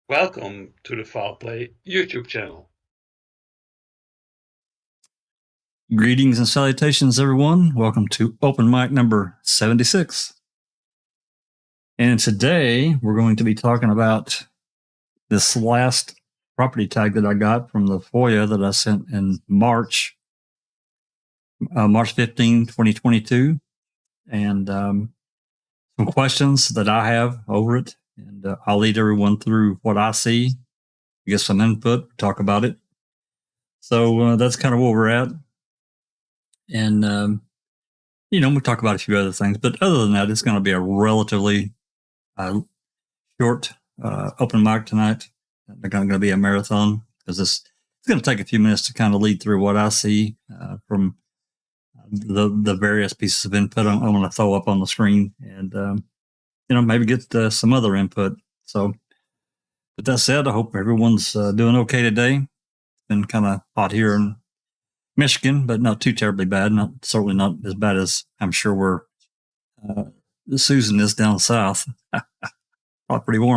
Welcome to the Foul Play YouTube channel. Greetings and salutations, everyone. Welcome to Open Mic number 76. And today we're going to be talking about this last property tag that I got from the FOIA that I sent in March 15, 2022. And some questions that I have over it. And I'll lead everyone through what I see, get some input, talk about it. So that's kind of where we're at. And, we talk about a few other things, but other than that, it's going to be a relatively short open mic tonight. They're going to be a marathon because it's going to take a few minutes to kind of lead through what I see from the various pieces of input I'm going to throw up on the screen, and maybe get some other input. So, with that said, I hope everyone's doing okay today. It's been kind of hot here in Michigan, but not too terribly bad. Certainly not as bad as I'm sure we're Susan is down south. Probably pretty warm.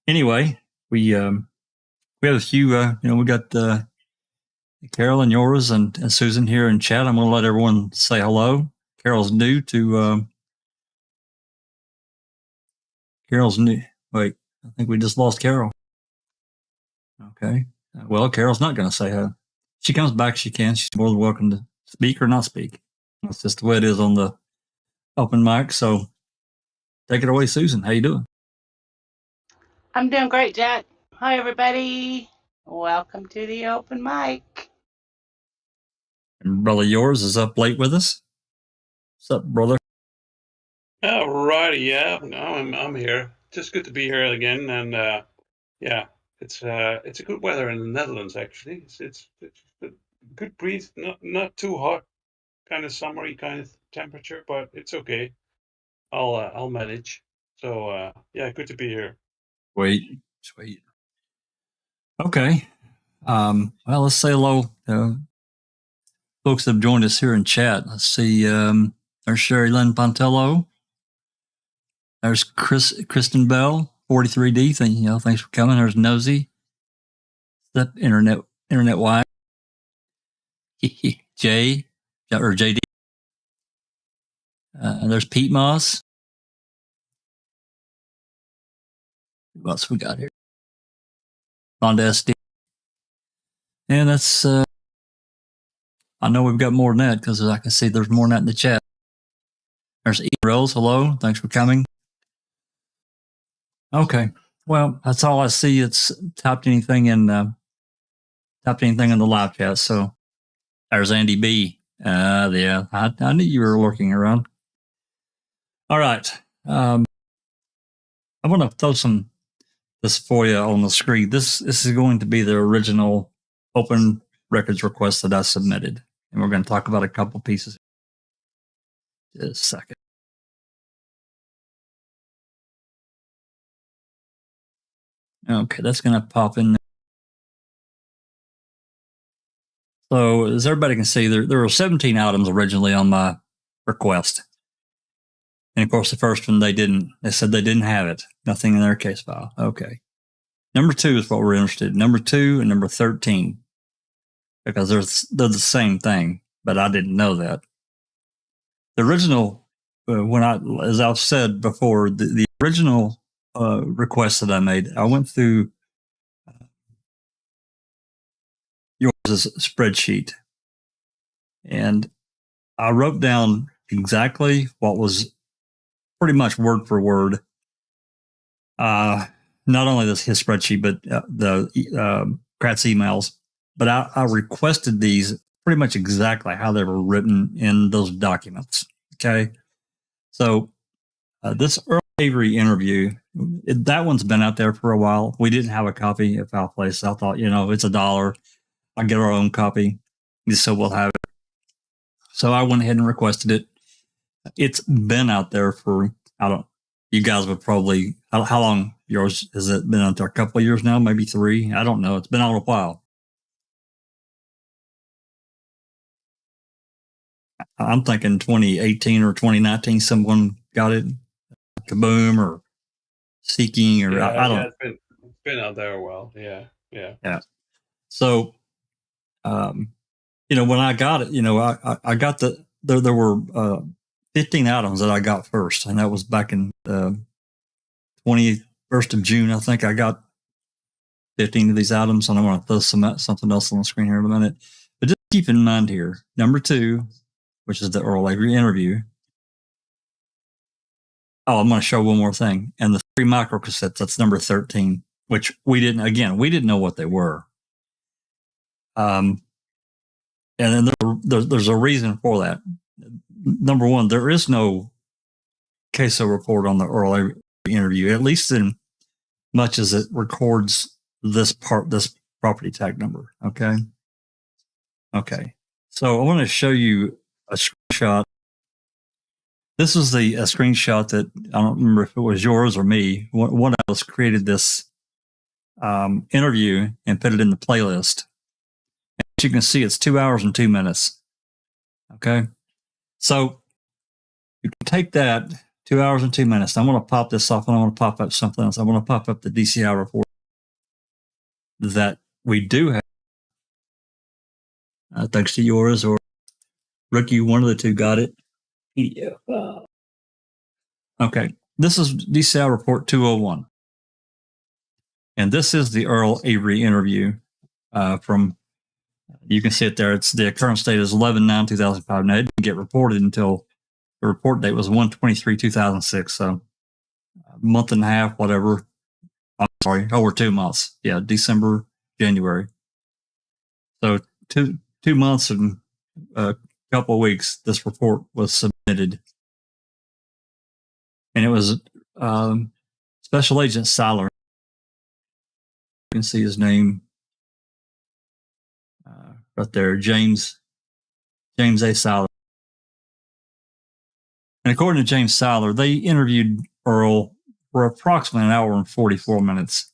Anyway, we have a few. We got Carol and yours and Susan here in chat. I'm going to let everyone say hello. Carol's new. Wait, I think we just lost Carol. Okay. Well, Carol's not going to say hi. She comes back, she can. She's more than welcome to speak or not speak. That's just the way it is on the open mic. So take it away, Susan. How you doing? I'm doing great, Jack. Hi, everybody. Welcome to the open mic. And brother yours is up late with us. What's up, brother? All righty, yeah. No, I'm here. Just good to be here again, and yeah, it's a good weather in the Netherlands actually. It's a good breeze, not too hot, kind of summery kind of temperature, but it's okay. I'll manage. So yeah, good to be here. Sweet. Okay. Well, let's say hello. Folks that have joined us here in chat. Let's see. There's Sherry Lynn Pontello. There's Kristen Bell, 43D. Thanks for coming. There's Nosy. That internet wide. Jay or JD. There's Pete Moss. What else we got here? Fonda SD. And that's, I know we've got more than that because I can see there's more than that in the chat. There's E. Rose. Hello. Thanks for coming. Okay. Well, that's all I see. It's typed anything in the live chat. So there's Andy B. Yeah, I knew you were lurking around. All right. I want to throw this FOIA on the screen. This is going to be the original open records request that I submitted. And we're going to talk about a couple pieces. Just a second. Okay, that's going to pop in there. So as everybody can see, there were 17 items originally on my request. And of course, the first one, they said they didn't have it. Nothing in their case file. Okay. Number 2 is what we're interested in. Number 2 and number 13. Because they're the same thing, but I didn't know that. The original, as I've said before, the original request that I made, I went through yours spreadsheet, and I wrote down exactly what was pretty much word for word. Not only his spreadsheet, but the Kratz emails. But I requested these pretty much exactly how they were written in those documents. Okay. So this early Avery interview, that one's been out there for a while. We didn't have a copy at Foul Play, so I thought, it's $1. I'll get our own copy, so we'll have it. So I went ahead and requested it. It's been out there for, you guys would probably, how long yours has it been out there? A couple of years now, maybe 3. I don't know. It's been out a while. I'm thinking 2018 or 2019, someone got it. Kaboom or Seeking or I don't know. been out there a while. Yeah. So, when I got it, I got there were 15 items that I got first, and that was back in 21st of June. I think I got 15 of these items, and I want to throw something else on the screen here in a minute. But just keep in mind here, number 2, which is the Earl Avery interview. Oh, I'm going to show one more thing. And the 3 micro cassettes, that's number 13, which we didn't know what they were. And then there's a reason for that. Number 1, there is no CASO report on the Earl Avery interview, at least in much as it records this property tag number. Okay. So I want to show you a screenshot. This is a screenshot that I don't remember if it was yours or me. One of us created this interview and put it in the playlist. As you can see, it's 2 hours and 2 minutes. Okay. So you can take that 2 hours and 2 minutes. I want to pop this off and I want to pop up something else. I want to pop up the DCI report that we do have. Thanks to yours or Ricky, one of the two got it. PDF. Okay. This is DCI report 201. And this is the Earl Avery interview from, you can see it there. It's the current state is 11/9/2005. Now, it didn't get reported until the report date was 1/23/2006. So a month and a half, whatever. I'm sorry, over 2 months. Yeah, December, January. So two months and a couple of weeks, this report was submitted. And it was Special Agent Siler. You can see his name right there, James A. Siler. And according to James Siler, they interviewed Earl for approximately 1 hour and 44 minutes.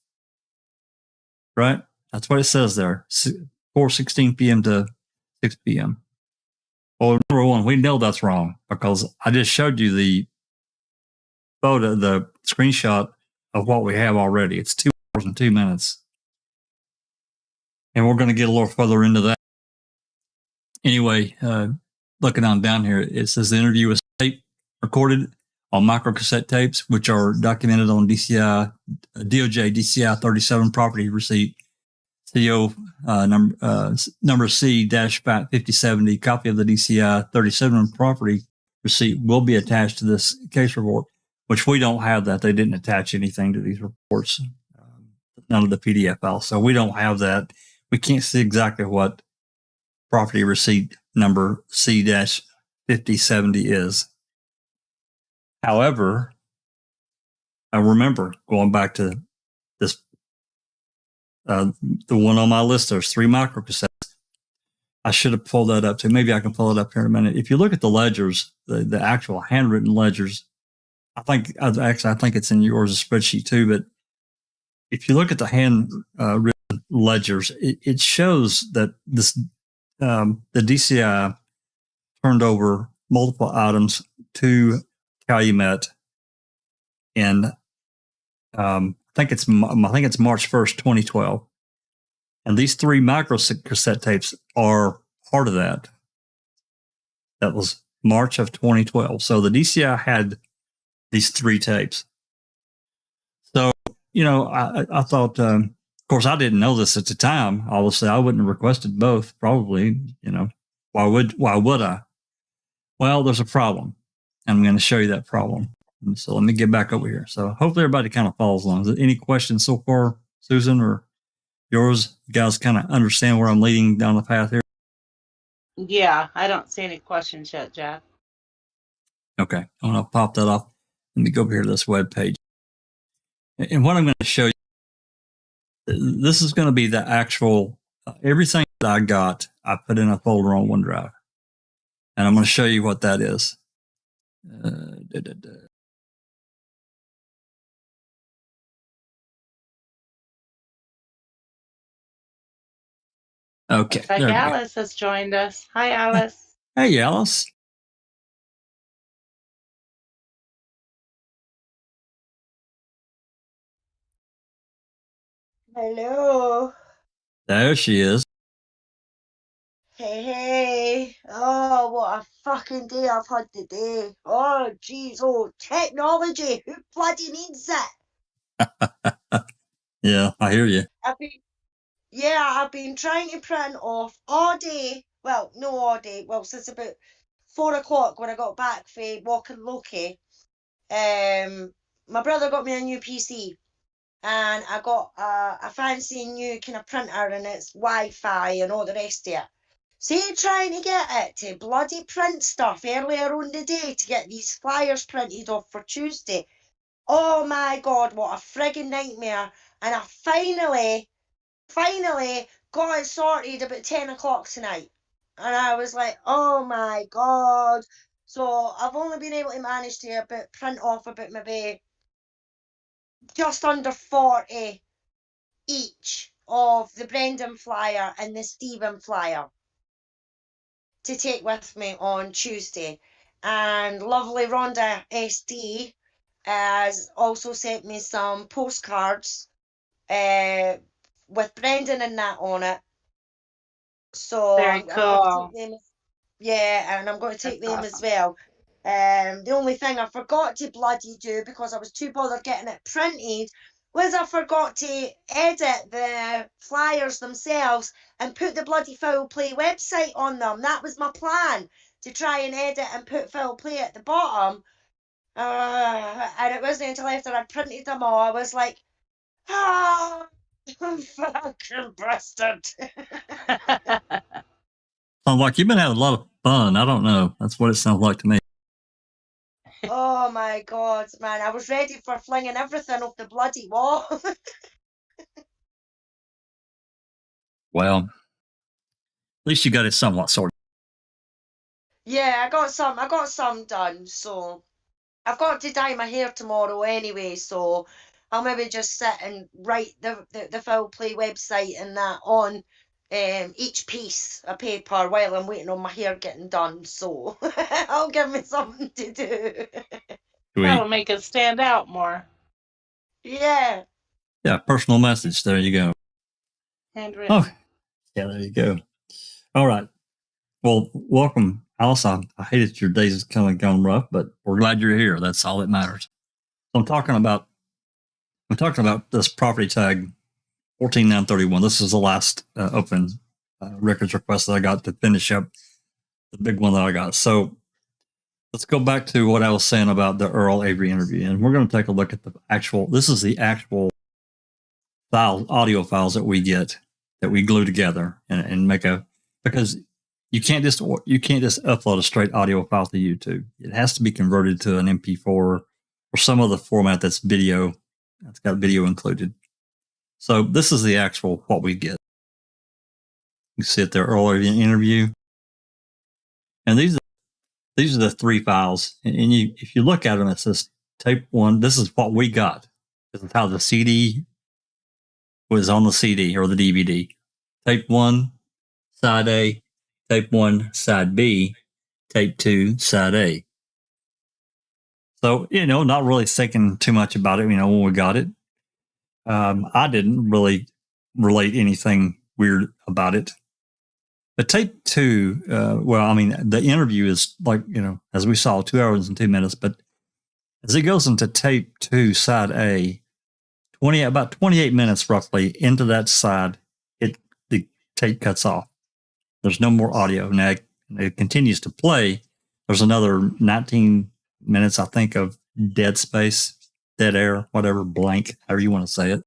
Right? That's what it says there, 4:16 p.m. to 6 p.m. Well, number 1, we know that's wrong because I just showed you the photo, the screenshot of what we have already. It's 2 hours and 2 minutes. And we're going to get a little further into that. Anyway, looking on down here, it says the interview was tape recorded on microcassette tapes, which are documented on DOJ DCI 37 property receipt, CO number C-5070. Copy of the DCI 37 property receipt will be attached to this case report, which we don't have that. They didn't attach anything to these reports, none of the PDF files. So we don't have that. We can't see exactly what property receipt number C-5070 is. However, I remember going back to this, the one on my list, there's 3 microcassettes. I should have pulled that up too. Maybe I can pull it up here in a minute. If you look at the ledgers, the actual handwritten ledgers, I think it's in yours spreadsheet too, but if you look at the handwritten ledgers, it shows that this the DCI turned over multiple items to Calumet, and I think it's March 1st, 2012, and these 3 microcassette tapes are part of that. That was March of 2012. So the DCI had these 3 tapes. So I thought. Of course, I didn't know this at the time. Obviously, I wouldn't have requested both. Probably, why would I? Well, there's a problem. I'm going to show you that problem. And so let me get back over here. So hopefully everybody kind of follows along. Is there any questions so far, Susan, or yours? You guys kind of understand where I'm leading down the path here? Yeah, I don't see any questions yet, Jack. Okay, I'm going to pop that off. Let me go over here to this web page. And what I'm going to show you, this is going to be the actual, everything that I got, I put in a folder on OneDrive. And I'm going to show you what that is. Okay. Looks like Alice has joined us. Hi, Alice. Hey, Alice. Hello. There she is. Hey. Oh, what a fucking day I've had today. Oh, jeez. Oh, technology. Who bloody needs it? Yeah, I hear you. I've been trying to print off all day. Well, no all day. Well, since about 4 o'clock when I got back for walking Loki. My brother got me a new PC. And I got a fancy new kind of printer and it's Wi-Fi and all the rest of it. See, trying to get it to bloody print stuff earlier on the day to get these flyers printed off for Tuesday. Oh my God, what a frigging nightmare. And I finally got it sorted about 10 o'clock tonight. And I was like, oh my God. So I've only been able to manage to print off about maybe just under 40 each of the Brendan flyer and the Stephen flyer to take with me on Tuesday. And lovely Rhonda SD has also sent me some postcards with Brendan and that on it. So Very I'm going to cool. take them. Yeah, and I'm going to take That's them as awesome. well. The only thing I forgot to bloody do because I was too bothered getting it printed was I forgot to edit the flyers themselves and put the bloody Foul Play website on them. That was my plan, to try and edit and put Foul Play at the bottom. And it wasn't until after I'd printed them all, I was like, ah, I'm fucking bastard. Sounds like you've been having a lot of fun. I don't know. That's what it sounds like to me. Oh my God, man. I was ready for flinging everything off the bloody wall. Well, at least you got it somewhat sorted. Yeah, I got some done. So I've got to dye my hair tomorrow anyway, so I'll maybe just sit and write the Foul Play website and that on each piece of paper while I'm waiting on my hair getting done. So I'll give me something to do. That'll Sweet. make it stand out more. Yeah. Yeah, personal message. There you go. Handwritten. Oh, yeah, there you go. All right. Well, welcome, Alice. I hate that your days is kind of gone rough, but we're glad you're here. That's all that matters. I'm talking about this property tag 14931. This is the last open records request that I got to finish up the big one that I got. So let's go back to what I was saying about the Earl Avery interview, and we're going to take a look at the actual. This is the actual audio files that we get that we glue together and make a, because you can't just upload a straight audio file to YouTube. It has to be converted to an MP4 or some other format that's video. That's got video included. So this is the actual what we get. You see it there, Earl Avery interview, and these are the three files. And if you look at them, it says tape one. This is what we got. This is how the CD was on the CD or the DVD. Tape one, side A. Tape one, side B. Tape two, side A. So, not really thinking too much about it, when we got it. I didn't really relate anything weird about it. But tape two, the interview is like, as we saw, 2 hours and 2 minutes. But as it goes into tape two, side A, about 28 minutes roughly into that side, the tape cuts off. There's no more audio. Now it continues to play. There's another 19 minutes, I think, of dead space, dead air, whatever, blank, however you want to say it.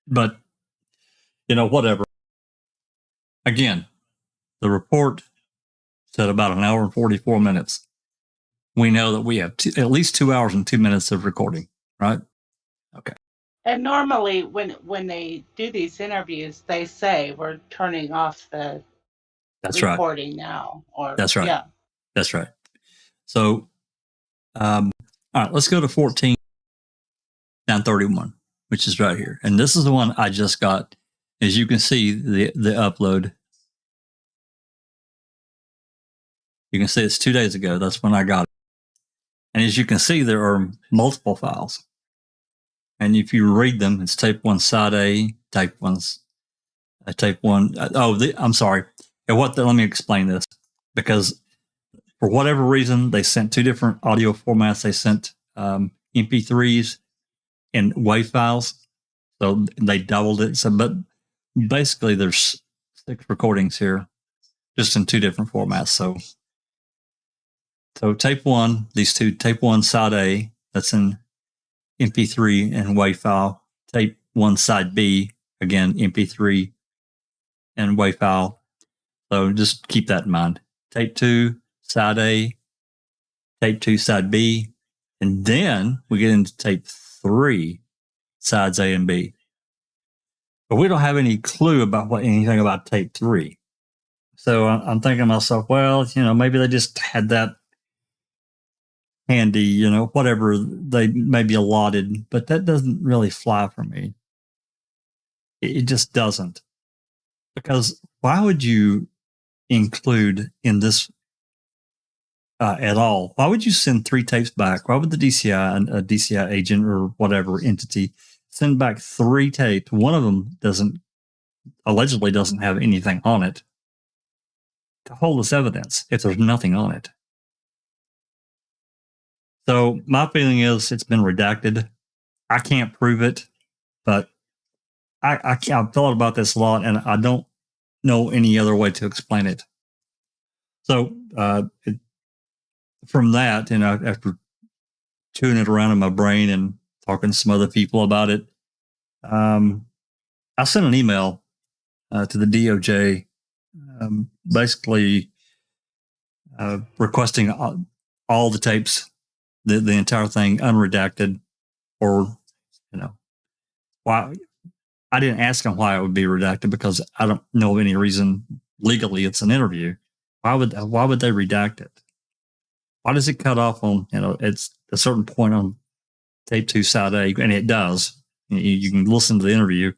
But, whatever. Again, the report said about an hour and 44 minutes. We know that we have at least 2 hours and 2 minutes of recording, right? Okay. And normally when they do these interviews, they say we're turning off the recording now. Or That's right. Yeah. That's right. So, all right, let's go to 14.31, which is right here. And this is the one I just got. As you can see, the upload. You can see it's 2 days ago. That's when I got it. And as you can see, there are multiple files. And if you read them, it's tape 1 side A, tape 1, tape 1. I'm sorry. Let me explain this, because for whatever reason, they sent 2 different audio formats. They sent MP3s and WAV files. So they doubled it. So, but basically there's 6 recordings here, just in 2 different formats. So tape 1, these 2, tape 1 side A, that's in MP3 and WAV file. Tape 1 side B, again, MP3 and WAV file. So just keep that in mind. Tape 2 side A, tape 2 side B, and then we get into tape 3 sides A and B. But we don't have any clue about anything about tape 3. So I'm thinking to myself, well, maybe they just had that handy, whatever they may be allotted, but that doesn't really fly for me. It just doesn't. Because why would you include in this at all? Why would you send 3 tapes back? Why would the DCI, a DCI agent or whatever entity, send back 3 tapes? One of them allegedly doesn't have anything on it to hold as evidence if there's nothing on it. So my feeling is it's been redacted. I can't prove it, but I've thought about this a lot, and I don't know any other way to explain it. So from that, after chewing it around in my brain and talking to some other people about it, I sent an email to the DOJ, basically requesting all the tapes, the entire thing, unredacted, or why. I didn't ask them why it would be redacted, because I don't know of any reason legally. It's an interview. Why would they redact it? Why does it cut off on, it's a certain point on tape 2 side A, and it does. You can listen to the interview.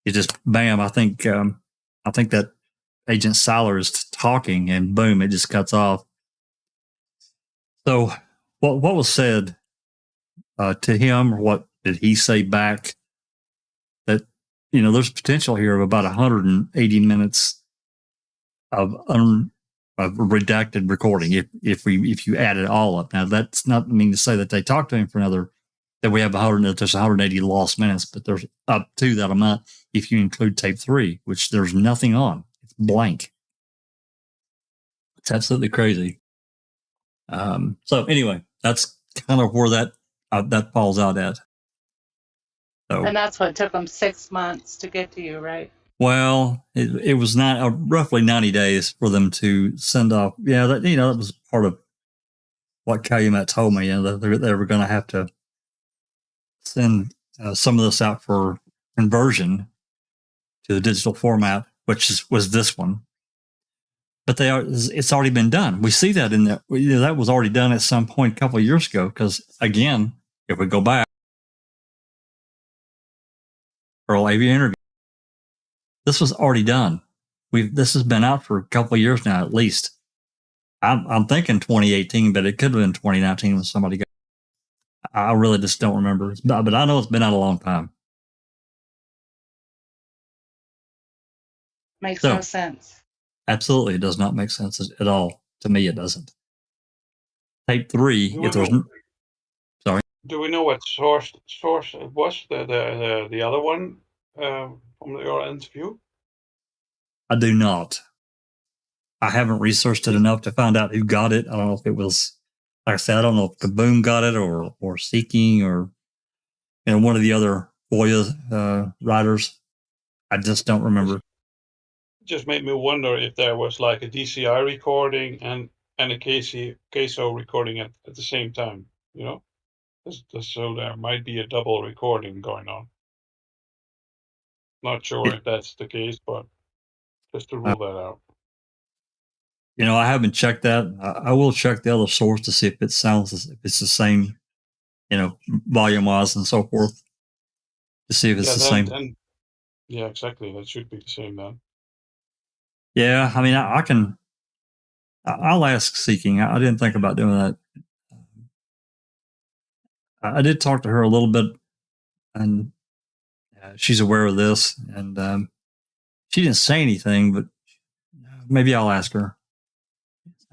It just, bam, I think that Agent Seiler is talking, and boom, it just cuts off. So what was said to him, or what did he say back? That, there's potential here of about 180 minutes of redacted recording if you add it all up. Now, that's not mean to say that they talked to him for that we have there's 180 lost minutes, but there's up to that amount if you include tape 3, which there's nothing on. It's blank. It's absolutely crazy. So anyway, that's kind of where that falls out at. So, and that's what took them 6 months to get to you, right? Well, it was roughly 90 days for them to send off. Yeah, that was part of what Calumet told me. That they were going to have to send some of this out for conversion to the digital format, which was this one. But it's already been done. We see that in there. That was already done at some point a couple of years ago. Because again, if we go back, Earl Avery interview, this was already done. This has been out for a couple of years now, at least. I'm thinking 2018, but it could have been 2019 when somebody got. I really just don't remember. But I know it's been out a long time. Makes no sense. Absolutely, it does not make sense at all. To me, it doesn't. Tape 3, if there's. Sorry. Do we know what source it was? The other one from your interview? I do not. I haven't researched it enough to find out who got it. I don't know if it was, like I said, I don't know if Kaboom got it or Seeking or one of the other FOIA writers. I just don't remember. It just made me wonder if there was like a DCI recording and a KSO recording at the same time, So there might be a double recording going on. Not sure if that's the case, but just to rule that out. I haven't checked that. I will check the other source to see if it sounds if it's the same, volume wise and so forth, to see if it's the same. Yeah, exactly. That should be the same then. Yeah, I mean, I can. I'll ask Seeking. I didn't think about doing that. I did talk to her a little bit and she's aware of this, and she didn't say anything, but maybe I'll ask her.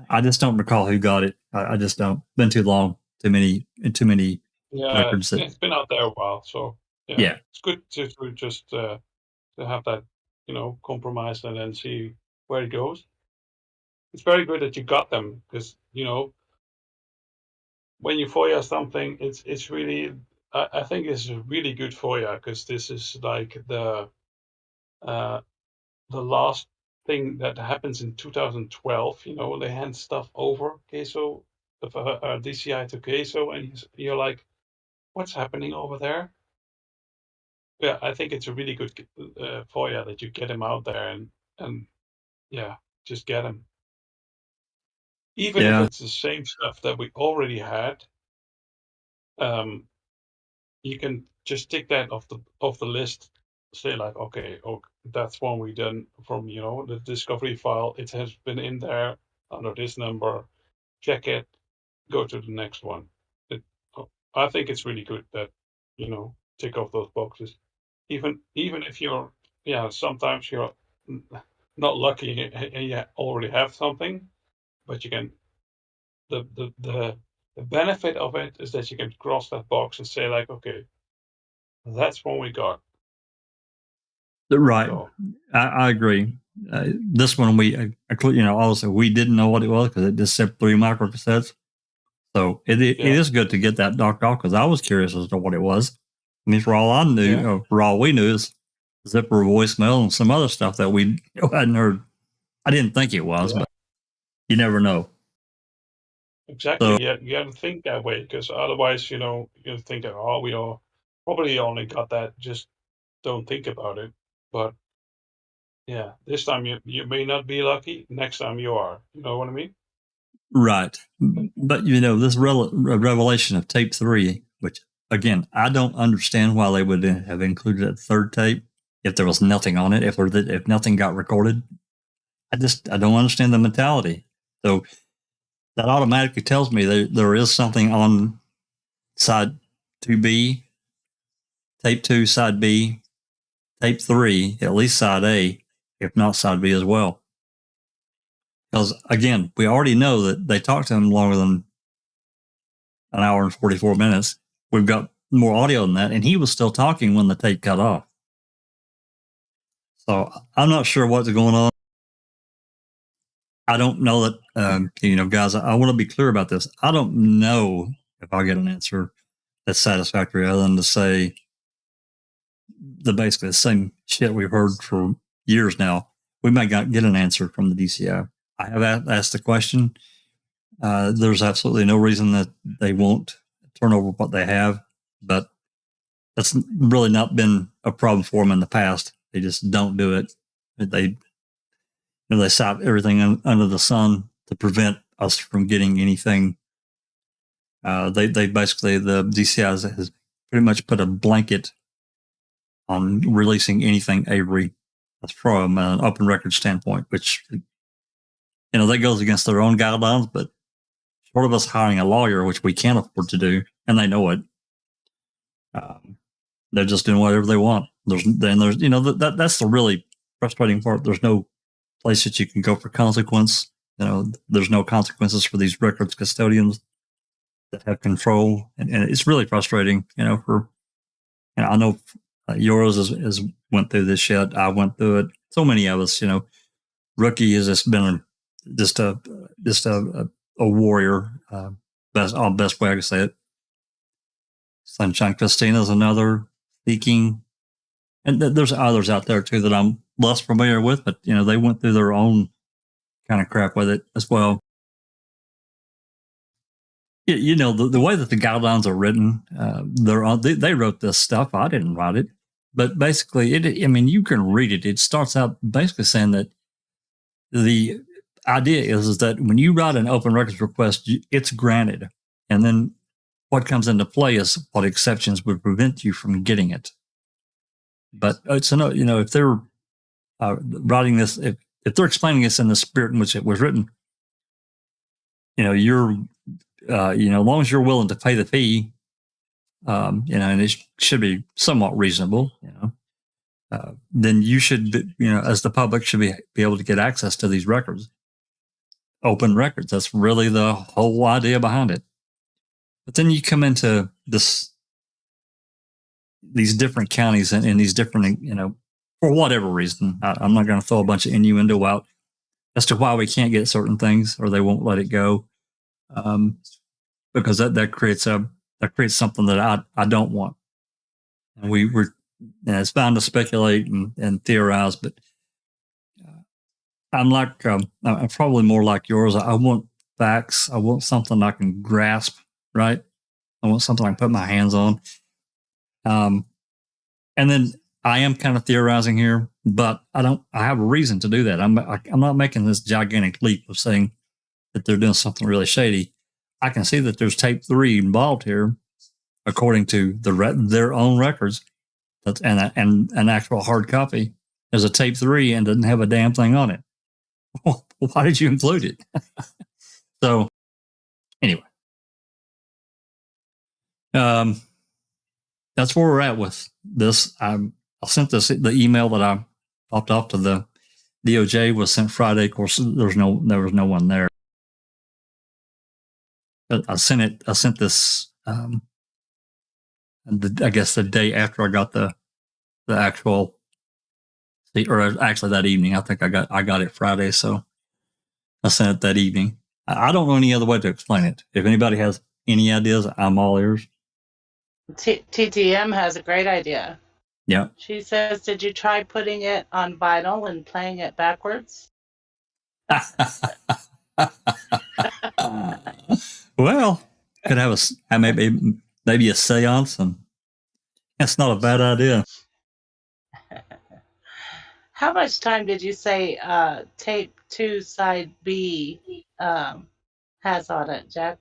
I just don't recall who got it. I just don't. Been too long, too many records. It's been out there a while, so yeah. It's good to just to have that, compromise and then see where it goes. It's very good that you got them because when you FOIA something, it's really. I think it's a really good FOIA because this is like the last thing that happens in 2012. They hand stuff over queso, DCI to queso, and you're like, what's happening over there? Yeah, I think it's a really good FOIA that you get him out there and just get him. Even if it's the same stuff that we already had, you can just tick that off the list. Say like, okay, that's one we done from the discovery file. It has been in there under this number. Check it. Go to the next one. I think it's really good that tick off those boxes. Even if you're sometimes you're not lucky and you already have something, but you can the benefit of it is that you can cross that box and say like, okay, that's what we got. Right. So, I agree. This one also we didn't know what it was because it just said 3 microcassettes. So it is good to get that knocked off because I was curious as to what it was. I mean, for all I knew, for all we knew is zipper voicemail and some other stuff that we hadn't heard. I didn't think it was, but you never know. Exactly. So, you got to think that way because otherwise, you think that, we all probably only got that. Just don't think about it. But this time you may not be lucky. Next time you are. You know what I mean? Right. But this revelation of tape 3, which again I don't understand why they would have included a third tape if there was nothing on it. If nothing got recorded, I don't understand the mentality. So that automatically tells me there is something on side 2B, tape 2, side B, tape 3, at least side A, if not side B as well. Because again, we already know that they talked to him longer than an hour and 44 minutes. We've got more audio than that, and he was still talking when the tape cut off. So I'm not sure what's going on. I don't know that, guys, I want to be clear about this. I don't know if I'll get an answer that's satisfactory other than to say basically the same shit we've heard for years now. We might not get an answer from the DCI. I have asked the question. There's absolutely no reason that they won't turn over what they have, but that's really not been a problem for them in the past. They just don't do it. They stop everything under the sun to prevent us from getting anything. They basically, the DCI has pretty much put a blanket on releasing anything Avery from an open record standpoint, which that goes against their own guidelines, but short of us hiring a lawyer, which we can't afford to do, and they know it, they're just doing whatever they want. That's the really frustrating part. There's no place that you can go for consequence. There's no consequences for these records custodians that have control, and it's really frustrating. I know yours has went through this shit. I went through it. So many of us, Rookie has just been just a warrior. Best way I can say it. Sunshine Christina's another speaking, and there's others out there too that I'm less familiar with, but they went through their own kind of crap with it as well. The way that the guidelines are written, they wrote this stuff. I didn't write it, but basically, you can read it. It starts out basically saying that the idea is that when you write an open records request, it's granted, and then what comes into play is what exceptions would prevent you from getting it. But if they're writing this, if they're explaining this in the spirit in which it was written, you're as long as you're willing to pay the fee, and it should be somewhat reasonable, then you should, as the public should be able to get access to these records, open records. That's really the whole idea behind it. But then you come into these different counties and these different, for whatever reason, I'm not going to throw a bunch of innuendo out as to why we can't get certain things or they won't let it go, because that creates something that I don't want. And it's fine to speculate and theorize, but I'm probably more like yours. I want facts. I want something I can grasp, right? I want something I can put my hands on. And then I am kind of theorizing here, but I have a reason to do that. I'm not making this gigantic leap of saying that they're doing something really shady. I can see that there's tape 3 involved here, according to their own records, and an actual hard copy. There's a tape 3 and doesn't have a damn thing on it. Why did you include it? So, anyway, that's where we're at with this. I sent the email that I popped off to the DOJ was sent Friday. Of course, there was no one there. But I sent this. I guess the day after I got the actual, or actually that evening. I think I got it Friday, so I sent it that evening. I don't know any other way to explain it. If anybody has any ideas, I'm all ears. TTM has a great idea. Yeah. She says, "Did you try putting it on vinyl and playing it backwards?" Well, could have maybe a seance, and that's not a bad idea. How much time did you say tape 2 side B has on it, Jack?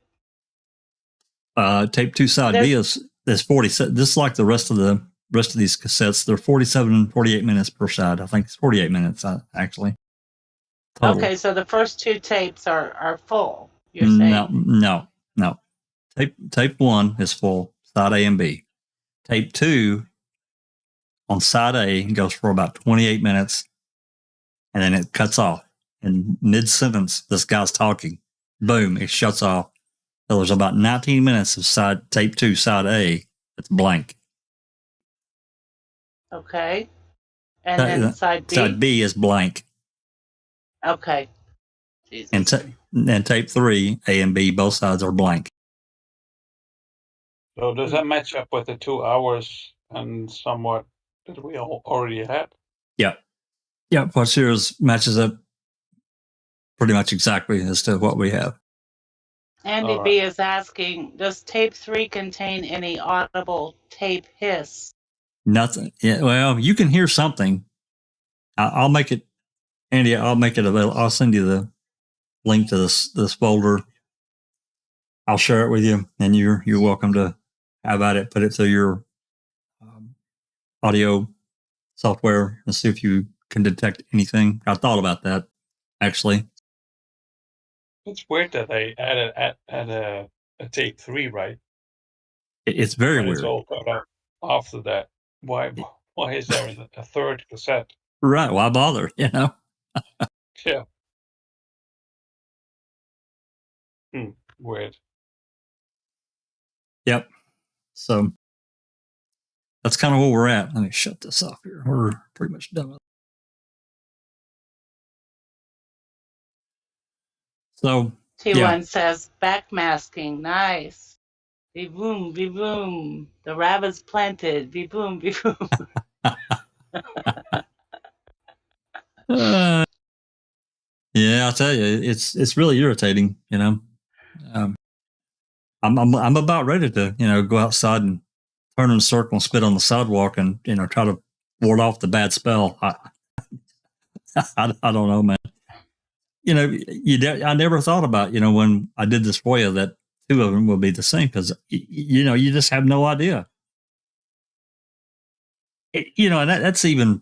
Tape 2 side B is 40. This is like the rest of these cassettes. They're 47 and 48 minutes per side. I think it's 48 minutes actually. Total. Okay, so the first 2 tapes are full. You're saying no. Tape 1 is full, side A and B. Tape 2 on side A goes for about 28 minutes, and then it cuts off. In mid-sentence, this guy's talking. Boom, it shuts off. So there's about 19 minutes of tape 2, side A, that's blank. Okay. And then side B? Side B is blank. Okay. Jesus. And tape 3, A and B, both sides are blank. So does that match up with the 2 hours and somewhat that we already had? Yeah. Yeah, what's yours matches up pretty much exactly as to what we have. Andy B is asking, does tape 3 contain any audible tape hiss? Nothing. Yeah, well, you can hear something. I'll make it, Andy, I'll make it available. I'll send you the link to this folder. I'll share it with you, and you're welcome to have at it. Put it through your audio software and see if you can detect anything. I thought about that, actually. It's weird that they added a tape 3, right? It's very weird. It's all cut out after that. Why is there a third cassette? Right. Why bother? Yeah. Weird. Yep. So that's kind of where we're at. Let me shut this off here. We're pretty much done with it. So T1 says backmasking, nice. Be boom, be boom. The rabbit's planted. Be boom, be boom. Yeah, I'll tell you, it's really irritating. I'm about ready to go outside and turn in a circle and spit on the sidewalk and try to ward off the bad spell. I don't know, man. I never thought about when I did this FOIA that 2 of them would be the same because you just have no idea. And that's even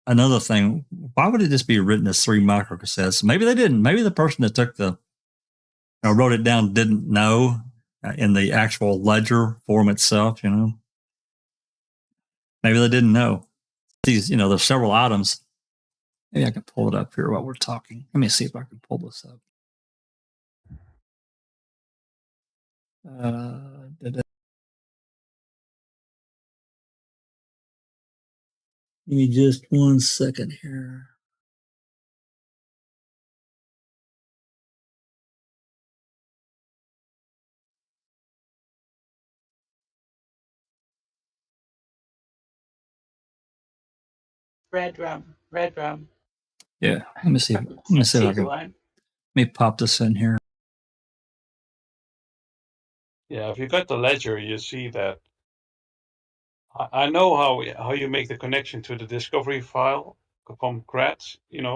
another thing. Why would it just be written as 3 microcassettes? Maybe they didn't. Maybe the person that took wrote it down didn't know, in the actual ledger form itself, Maybe they didn't know. These, there's several items. Maybe I can pull it up here while we're talking. Let me see if I can pull this up. Give me just 1 second here. Red rum. Yeah, let me see. Let me see if I can. Let me pop this in here. Yeah, if you got the ledger, you see that. I know how you make the connection to the discovery file from CRATs, kind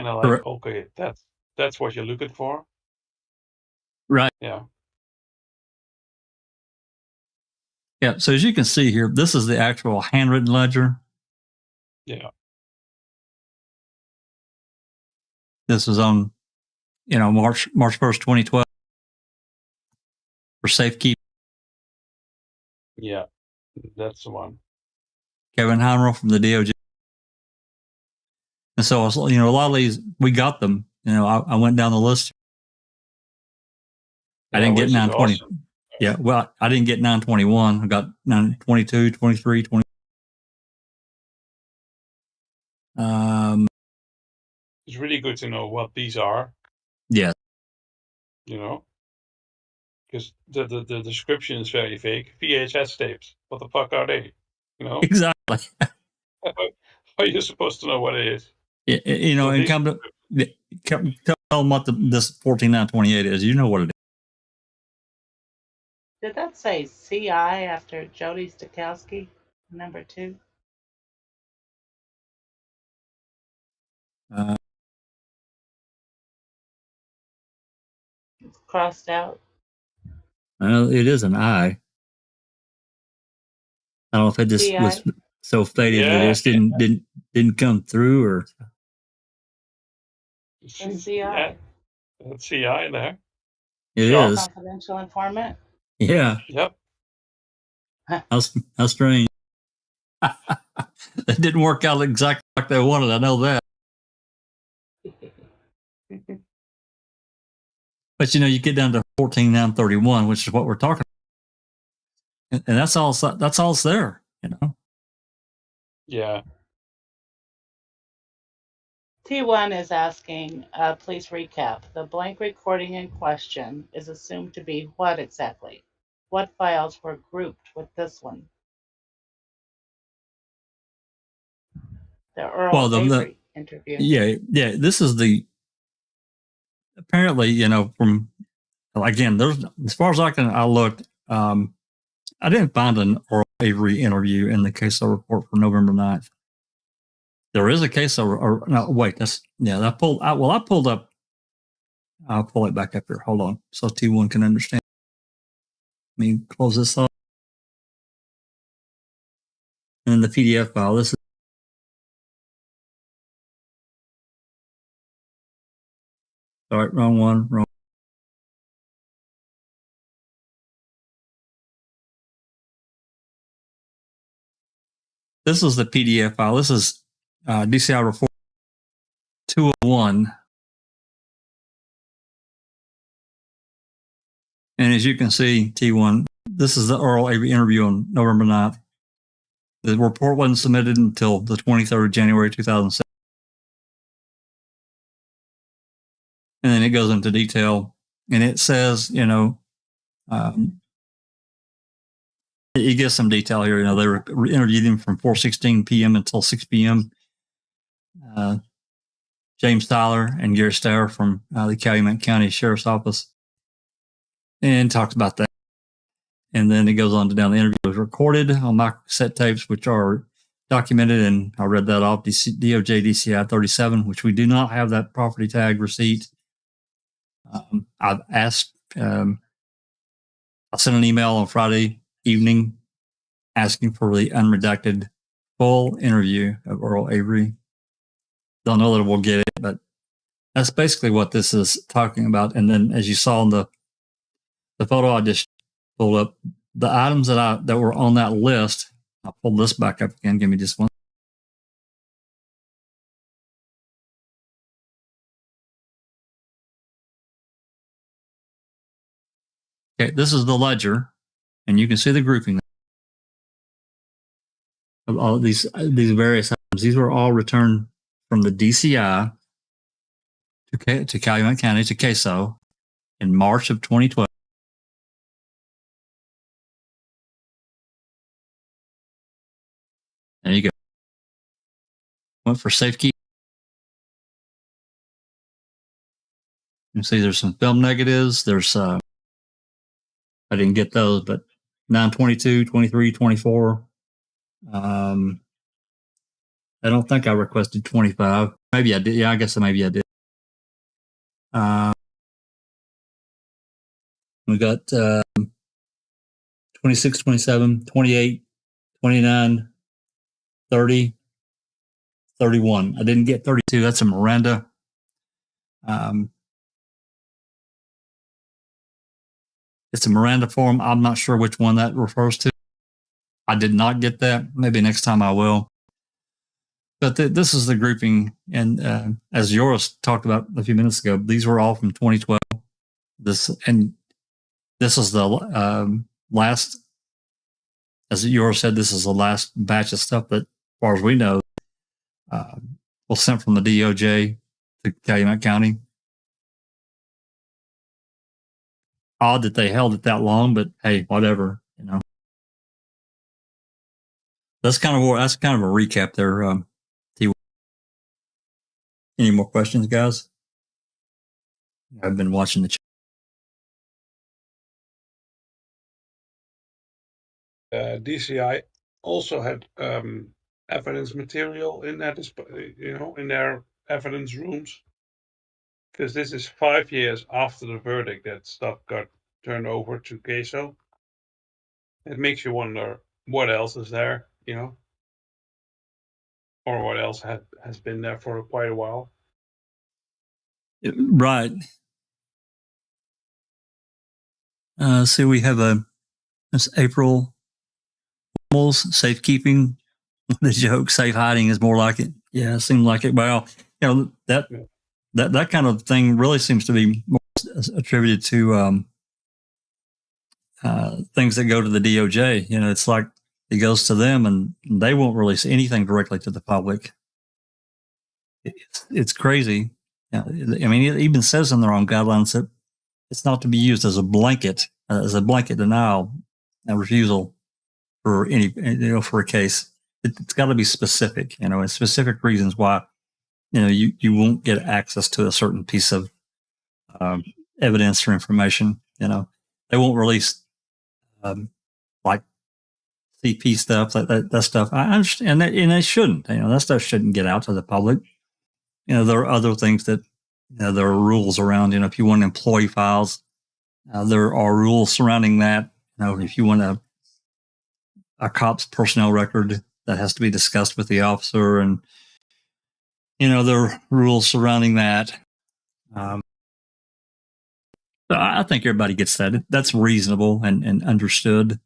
of like, Correct. okay, that's what you're looking for. Right. Yeah. Yeah. So as you can see here, this is the actual handwritten ledger. Yeah. This was on, March 1st, 2012 for safekeeping. Yeah, that's the one. Kevin Heinrich from the DOJ. And so, a lot of these, we got them. I went down the list. I didn't get 920. Awesome. Yeah, well, I didn't get 921. I got 922, 23, 20. It's really good to know what these are. Yeah. Because the description is very vague. VHS tapes. What the fuck are they? Exactly. How are you supposed to know what it is? Yeah, and tell them what this 14928 is. You know what it is. Did that say CI after Jody Stokowski, number 2? It's crossed out. It is an I. I don't know if it just was so faded that it just didn't come through, or. CI. Yeah, that's CI there. It is confidential informant. Yeah. Yep. How strange. It didn't work out exactly like they wanted. I know that. But you get down to 14931, which is what we're talking about. And that's all's there, Yeah. T1 is asking, please recap. The blank recording in question is assumed to be what exactly? What files were grouped with this one? The Earl Avery interview. Yeah. This is apparently, from, again, there's, as far as I looked, I didn't find an Earl Avery interview in the case of report for November 9th. There is a case of, no, wait, I pulled up, I'll pull it back up here. Hold on. So T1 can understand. Let me close this off. And the PDF file, this is. All right, wrong one, wrong. This is the PDF file. This is DCI report 201. And as you can see, T1, this is the Earl Avery interview on November 9th. The report wasn't submitted until the 23rd of January 2007. And then it goes into detail. And it says, it gives some detail here. They interviewed him from 4:16 p.m. until 6 p.m. James Tyler and Gary Starr from the Calumet County Sheriff's Office, and talks about that. And then it goes on to down the interview was recorded on microcassette tapes, which are documented, and I read that off, DOJ DCI 37, which we do not have that property tag receipt. I've asked, I sent an email on Friday evening asking for the unredacted full interview of Earl Avery. Don't know that we'll get it, but that's basically what this is talking about. And then, as you saw in the the photo I just pulled up, the items that were on that list. I'll pull this back up again. Give me just one. Okay, this is the ledger, and you can see the grouping of all these various items. These were all returned from the DCI to Calumet County to CASO in March of 2012. There you go. Went for safekeeping. You can see there's some film negatives. There's I didn't get those, but 922, 23, 24. I don't think I requested 25. Maybe I did. Yeah, I guess maybe I did. We got 26, 27, 28, 29, 30, 31. I didn't get 32. That's a Miranda. It's a Miranda form. I'm not sure which one that refers to. I did not get that. Maybe next time I will. But this is the grouping. And as Joris talked about a few minutes ago, these were all from 2012. This is the last, as Joris said, this is the last batch of stuff that, as far as we know, was sent from the DOJ to Calumet County. Odd that they held it that long, but hey, whatever, you know. That's kind of a recap there. Any more questions, guys? I've been watching the chat. DCI also had evidence material in that, in their evidence rooms, because this is 5 years after the verdict that stuff got turned over to CASO. It makes you wonder what else is there, or what else has been there for quite a while. Right. So we have this April safekeeping. The joke, safe hiding is more like it. Yeah, it seemed like it. Well, that kind of thing really seems to be more attributed to things that go to the DOJ. It's like it goes to them, and they won't release anything directly to the public. It's crazy. I mean, it even says in their own guidelines that it's not to be used as a blanket denial, a refusal for any, for a case. It's got to be specific, and specific reasons why, you won't get access to a certain piece of evidence or information. They won't release like CP stuff, that stuff. I understand that, and they shouldn't. That stuff shouldn't get out to the public. There are other things that there are rules around. If you want employee files, there are rules surrounding that. If you want a cop's personnel record, that has to be discussed with the officer, and there are rules surrounding that. So I think everybody gets that. That's reasonable and understood.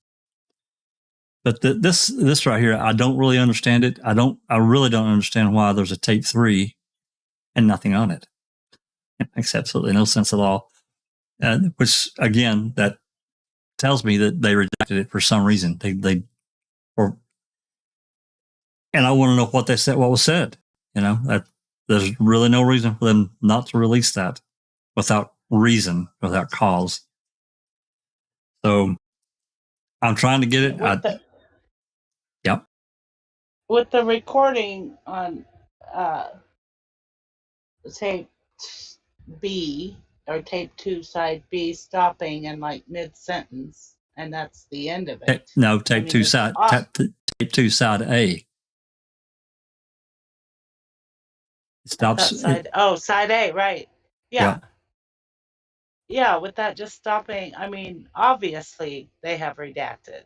But this right here, I don't really understand it. I really don't understand why there's a tape 3 and nothing on it. It makes absolutely no sense at all. Which again, that tells me that they rejected it for some reason. And I want to know what they said, what was said. That there's really no reason for them not to release that without reason, without cause. So I'm trying to get it. Yep. With the recording on tape B or tape 2 side B stopping in like mid-sentence, and that's the end of it. No, tape 2 side tape 2 side A. It stops. Side A, right? Yeah, with that just stopping. I mean, obviously they have redacted.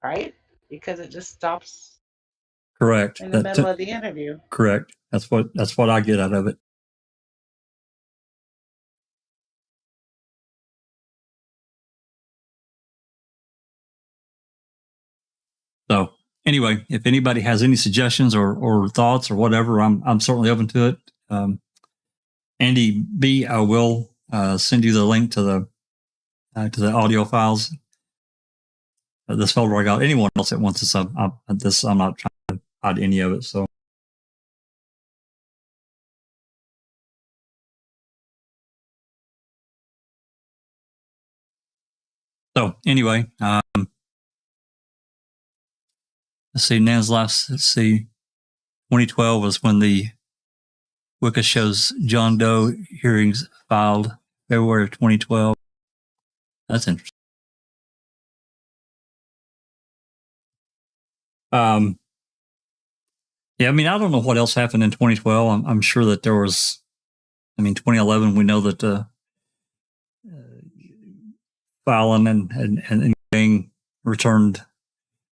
Right? Because it just stops. Correct. In the middle of the interview. Correct. That's what I get out of it. anyway, if anybody has any suggestions or thoughts or whatever, I'm certainly open to it. Andy B, I will send you the link to the audio files. This folder I got. Anyone else that wants this, I'm not trying to hide any of it. So. So anyway, let's see. Nan's last. Let's see. 2012 was when the Wicca shows John Doe hearings filed. February of 2012. That's interesting. Yeah, I mean, I don't know what else happened in 2012. I'm sure that there was. I mean, 2011. We know that Fallon and Gang returned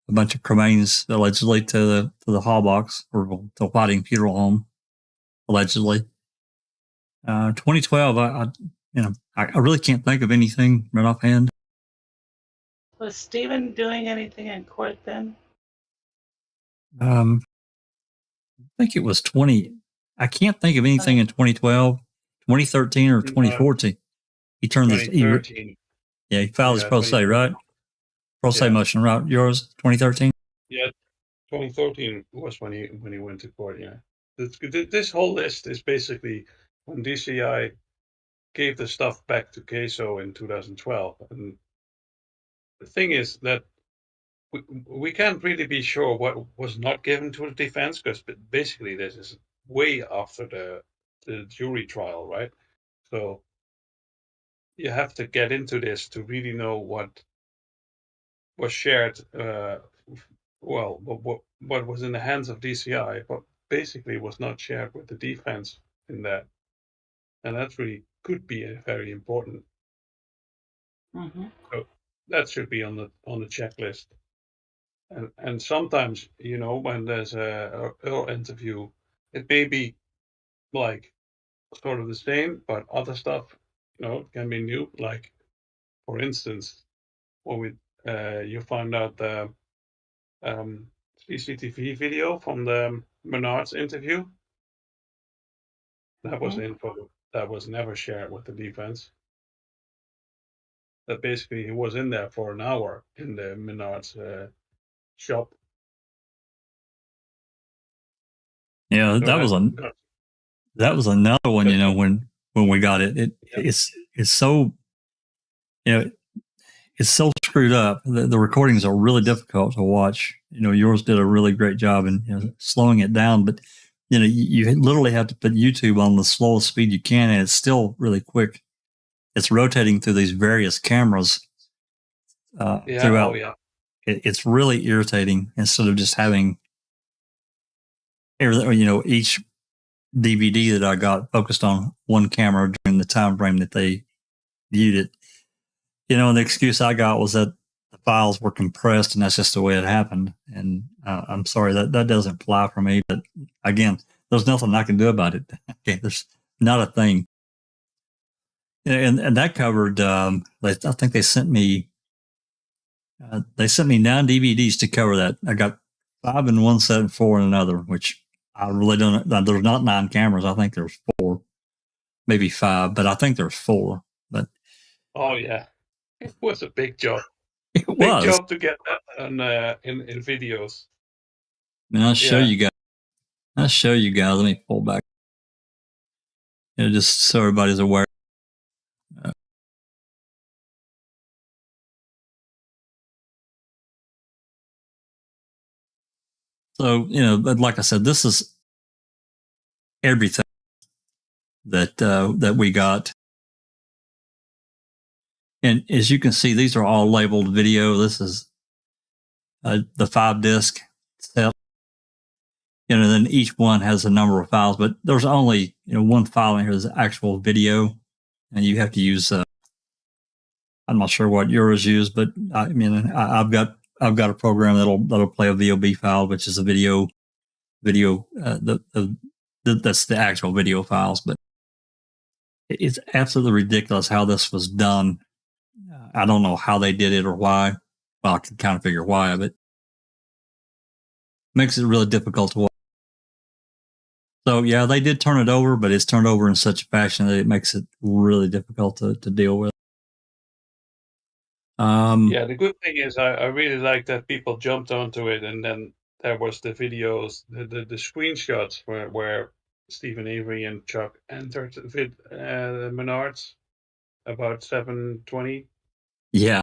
a bunch of cremains allegedly to the Hall box or the Whiting Funeral Home, allegedly. 2012, I really can't think of anything right offhand. Was Stephen doing anything in court then? I think it was 20. I can't think of anything in 2012, 2013, or 2014. He turned this. 2013. He filed his pro se, right? Pro se motion, right? Yours, 2013. Yeah, 2013 was when he went to court. Yeah, this whole list is basically when DCI gave the stuff back to Queso in 2012, and the thing is that we can't really be sure what was not given to the defense, because basically this is way after the jury trial, right? So you have to get into this to really know what was shared. What was in the hands of DCI, but basically was not shared with the defense in that, and that really could be very important. Mm-hmm. So that should be on the checklist. And sometimes, when there's a interview, it may be like sort of the same, but other stuff, can be new. Like, for instance, when you find out the CCTV video from the Menard's interview, that was info that was never shared with the defense. That basically he was in there for an hour in the Menard's shop. Yeah, So that was another one. When we got it, it's so it's so screwed up. The recordings are really difficult to watch. Yours did a really great job in slowing it down, but you literally have to put YouTube on the slowest speed you can, and it's still really quick. It's rotating through these various cameras throughout. Oh, yeah. It's really irritating instead of just having each DVD that I got focused on one camera during the time frame that they viewed it. And the excuse I got was that the files were compressed, and that's just the way it happened. And I'm sorry, that doesn't fly for me. But again, there's nothing I can do about it. Okay, there's not a thing. And that covered. I think they sent me. They sent me 9 DVDs to cover that. I got 5 in one set and 4 in another, which I really don't. There's not 9 cameras. I think there's 4, maybe 5, but I think there's 4. But oh yeah, it was a big job. It was big job to get that in videos. And I'll show you guys. Let me pull back. Just so everybody's aware. So, but like I said, this is everything that we got. And as you can see, these are all labeled video. This is the 5-disc set. Then each one has a number of files, but there's only one file in here is actual video, and you have to use. I'm not sure what yours use, but I mean, I've got a program that'll play a VOB file, which is a video. That's the actual video files, but it's absolutely ridiculous how this was done. I don't know how they did it or why. Well, I can kind of figure why, but Makes it really difficult to watch. So yeah, they did turn it over, but it's turned over in such a fashion that it makes it really difficult to deal with. Yeah, the good thing is I really like that people jumped onto it, and then there was the videos, the screenshots where Stephen Avery and Chuck entered the Menards about 7:20 Yeah,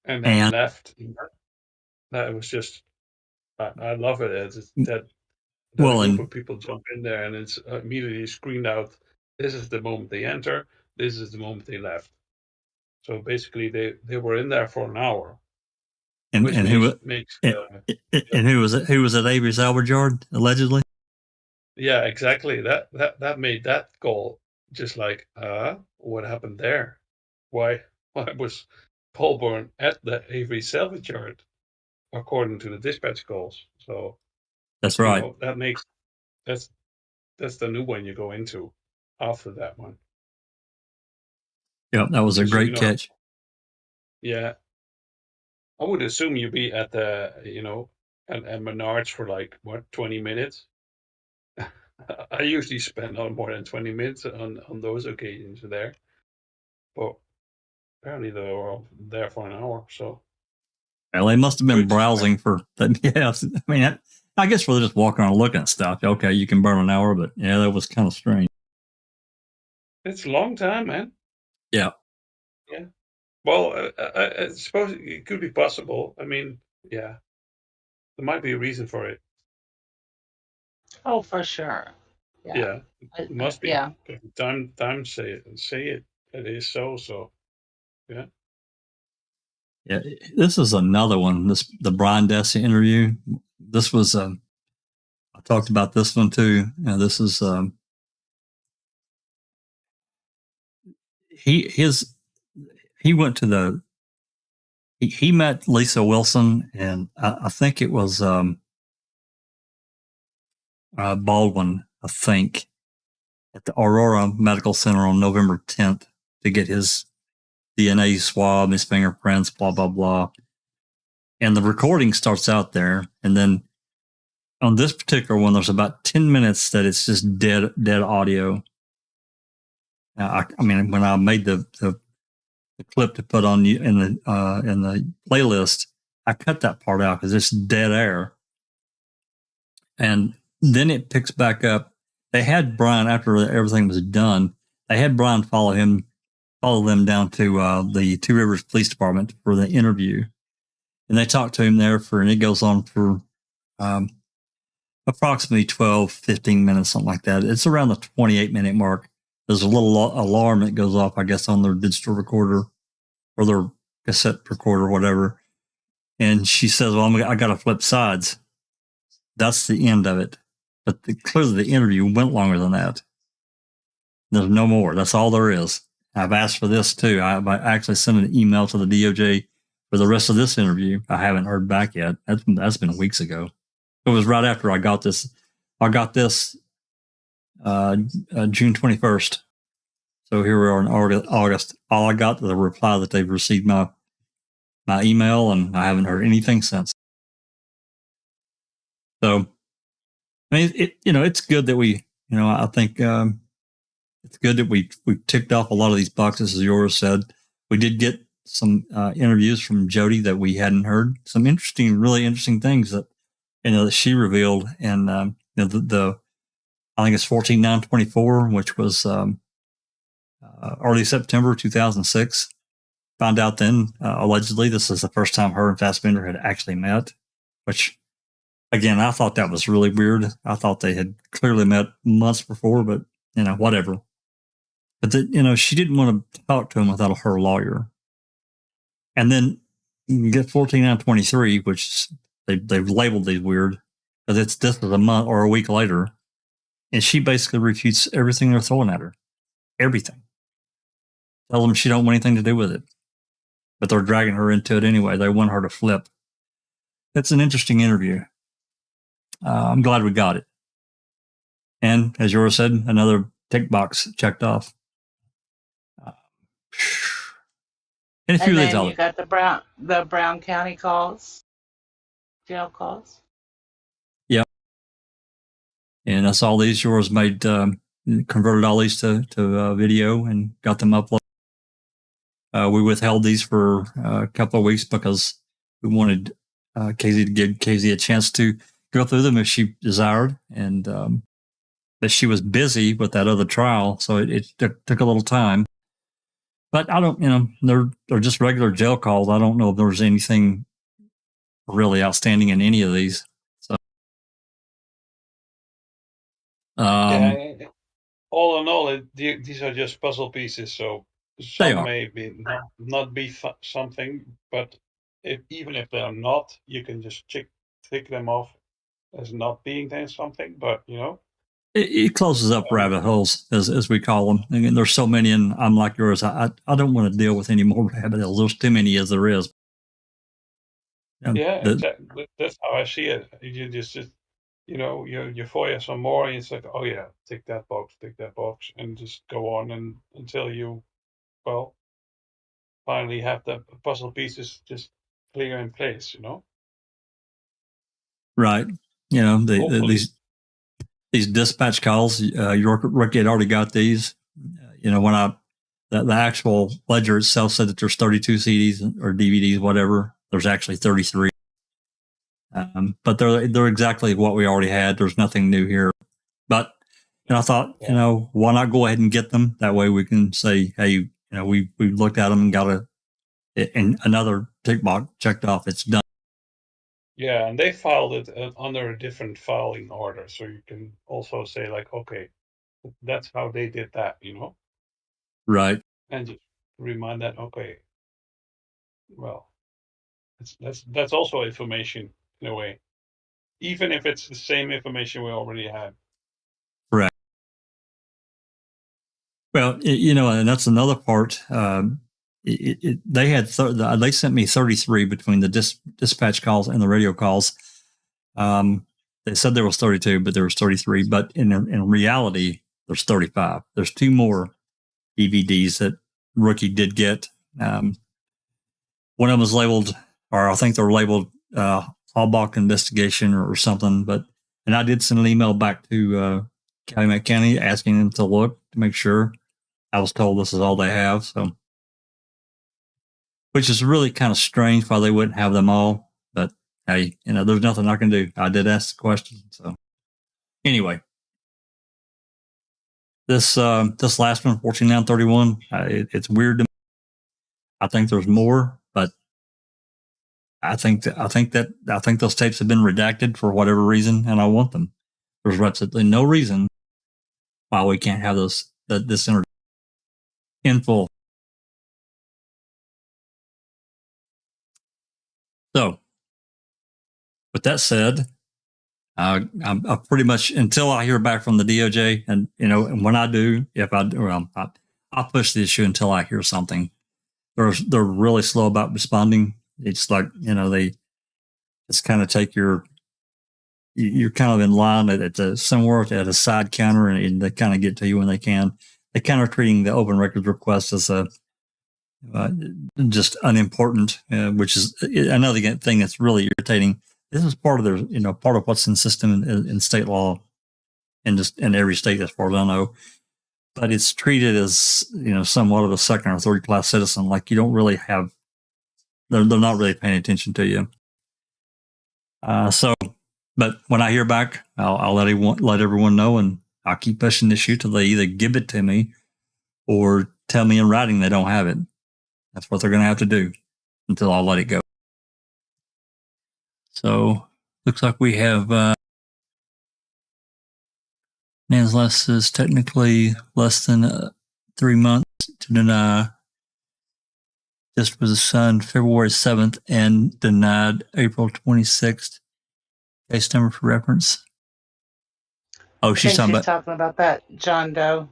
and then and left. That was just I love it. It's that a well, group and of people jump in there and it's immediately screened out. This is the moment they enter. This is the moment they left. So basically, they were in there for an hour, and which and makes who was it? Who was at Avery's salvage yard allegedly? yeah, exactly. That made that goal just like what happened there? Why why was Colburn at the Avery salvage yard according to the dispatch calls? So That's right. that makes that's that's the new one you go into after that one. Yeah, that was a Because great catch. yeah, I would assume you'd be at the at Menards for like what 20 minutes. I usually spend not more than 20 minutes on those occasions there, but apparently they were all there for an hour. So Well, they must have been which browsing for that. Yeah, I mean, I guess for just walking around looking at stuff. Okay, you can burn an hour, but yeah, that was kind of strange. it's a long time, man. Yeah. Yeah. Well, I suppose it could be possible. I mean, yeah, there might be a reason for it. Oh, for sure. Yeah. Yeah, it must be. Yeah. Time say it. It is so. So yeah. Yeah, this is another one. The Brian Dassey interview. This was I talked about this one too. This is he went to he met Lisa Wilson, and I think it was Baldwin, I think, at the Aurora Medical Center on November 10th to get his DNA swab, his fingerprints, blah blah blah. And the recording starts out there, and then on this particular one, there's about 10 minutes that it's just dead audio. I mean, when I made the clip to put on in the playlist, I cut that part out because it's dead air. And then it picks back up. They had Brian, after everything was done, they had Brian follow them down to the Two Rivers Police Department for the interview. And they talked to him there and it goes on for approximately 12, 15 minutes, something like that. It's around the 28-minute mark. There's a little alarm that goes off, I guess, on their digital recorder or their cassette recorder, whatever. And she says, well, I got to flip sides. That's the end of it. But clearly the interview went longer than that. There's no more. That's all there is. I've asked for this too. I actually sent an email to the DOJ for the rest of this interview. I haven't heard back yet. That's been weeks ago. It was right after I got this. I got this June 21st. So here we are in August. All I got was a reply that they've received my email, and I haven't heard anything since. So, I mean, it's good that we, I think it's good that we ticked off a lot of these boxes, as yours said. We did get some interviews from Jody that we hadn't heard. Some really interesting things that that she revealed, and the I think it's 14/9/24, which was early September 2006. Found out then, allegedly, this is the first time her and Fassbender had actually met, which, again, I thought that was really weird. I thought they had clearly met months before, but, whatever. But, she didn't want to talk to him without her lawyer. And then you get 14/9/23, which they've labeled these weird, because this is a month or a week later. And she basically refutes everything they're throwing at her. Everything. Tell them she don't want anything to do with it. But they're dragging her into it anyway. They want her to flip. It's an interesting interview. I'm glad we got it. And as Yora said, another tick box checked off. And then you got the Brown County calls, jail calls. And that's all these yours made, converted all these to video and got them uploaded. We withheld these for a couple of weeks because we wanted Casey to give Casey a chance to go through them if she desired. And but she was busy with that other trial, so it took a little time. But I don't, they're just regular jail calls. I don't know if there's anything really outstanding in any of these. So, Yeah, all in all, these are just puzzle pieces. So some may be not be something, but even if they're not, you can just tick them off as not being something. But it closes up rabbit holes, as we call them. And there's so many, and I'm like yours. I don't want to deal with any more rabbit holes. There's too many as there is. Exactly. That's how I see it. You just you FOIA some more, and it's like, oh yeah, tick that box, and just go on until you, well, finally have the puzzle pieces just clear in place. Right. These dispatch calls, Ricky had already got these. When the actual ledger itself said that there's 32 CDs or DVDs, whatever. There's actually 33. But they're exactly what we already had. There's nothing new here. But I thought, why not go ahead and get them? That way we can say, hey, we looked at them and got another tick box checked off. It's done. Yeah, and they filed it under a different filing order, so you can also say like, okay, that's how they did that, Right. And just remind that, okay, well, that's also information in a way, even if it's the same information we already had. Correct. Well, and that's another part. They sent me 33 between the dispatch calls and the radio calls. They said there was 32, but there was 33. But in reality, there's 35. There's 2 more DVDs that Rookie did get. One of them was labeled, or I think they're labeled Hallbach Investigation or something. And I did send an email back to Calumet County asking them to look to make sure. I was told this is all they have. So, which is really kind of strange why they wouldn't have them all. But hey, there's nothing I can do. I did ask the question. So anyway, this last one, 14931, it's weird to me. I think there's more, but I think those tapes have been redacted for whatever reason, and I want them. There's absolutely no reason why we can't have this interview in full. So, with that said, I'm pretty much, until I hear back from the DOJ, and and when I do, I'll push the issue until I hear something. They're really slow about responding. It's like they just kind of take you're kind of in line at somewhere at a side counter, and they kind of get to you when they can. They kind of treating the open records request as a just unimportant, which is another thing that's really irritating. This is part of their, part of what's in system in state law, in every state as far as I know. But it's treated as somewhat of a second or third class citizen. Like you don't really have, they're not really paying attention to you. But when I hear back, I'll let everyone know, and I'll keep pushing the issue till they either give it to me or tell me in writing they don't have it. That's what they're going to have to do until I'll let it go. So, looks like we have Nansless is technically less than 3 months to deny. This was assigned February 7th and denied April 26th. Case number for reference. Oh, she's talking about that John Doe.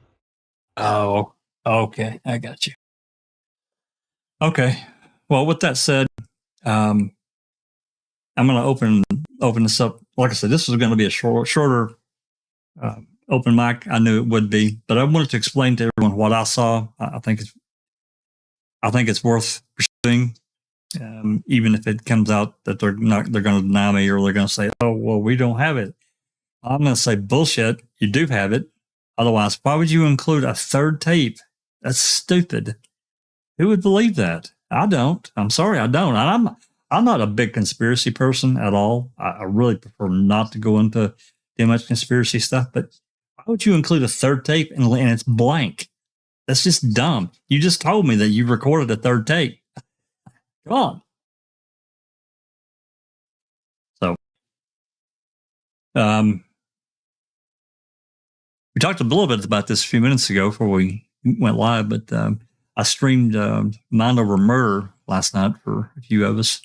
Oh, okay. I got you. Okay. Well, with that said, I'm going to open this up. Like I said, this was going to be a shorter open mic. I knew it would be, but I wanted to explain to everyone what I saw. I think it's worth pursuing, even if it comes out that they're going to deny me, or they're going to say, "Oh, well, we don't have it." I'm going to say bullshit. You do have it. Otherwise, why would you include a third tape? That's stupid. Who would believe that? I don't. I'm sorry, I don't. And I'm not a big conspiracy person at all. I really prefer not to go into too much conspiracy stuff. But why would you include a third tape and it's blank? That's just dumb. You just told me that you recorded a third tape. Come on. So, we talked a little bit about this a few minutes ago before we went live, but I streamed Mind Over Murder last night for a few of us.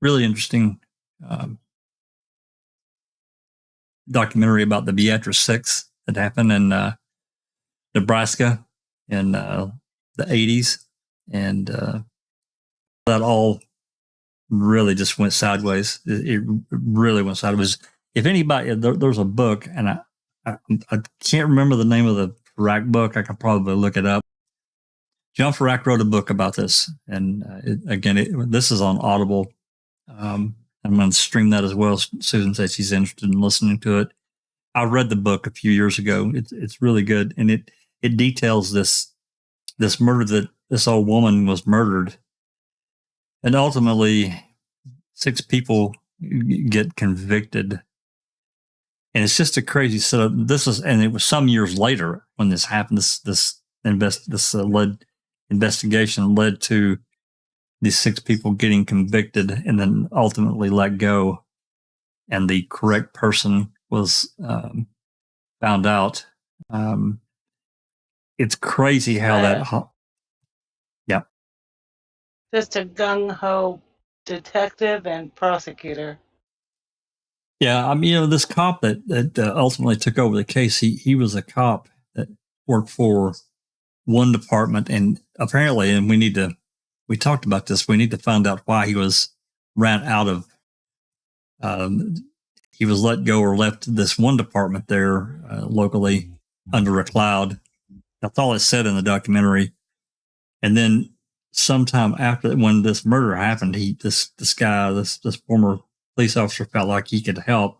Really interesting documentary about the Beatrice 6 that happened in Nebraska in the 80s. And that all really just went sideways. It really went sideways. If anybody, there's a book, and I can't remember the name of the Farrak book. I could probably look it up. John Farrak wrote a book about this. And this is on Audible. I'm going to stream that as well. Susan said she's interested in listening to it. I read the book a few years ago. It's really good. And it details this murder, that this old woman was murdered. And ultimately 6 people get convicted. And it's just a crazy setup. And it was some years later when this happened. This investigation led to these 6 people getting convicted and then ultimately let go. And the correct person was found out. It's crazy how that. Yeah. Just a gung-ho detective and prosecutor. Yeah, I mean, this cop that ultimately took over the case, he was a cop that worked for one department, and apparently, and we talked about this, we need to find out why he was ran out of, he was let go or left this one department there locally under a cloud. That's all it said in the documentary. And then sometime after, when this murder happened, this former police officer felt like he could help.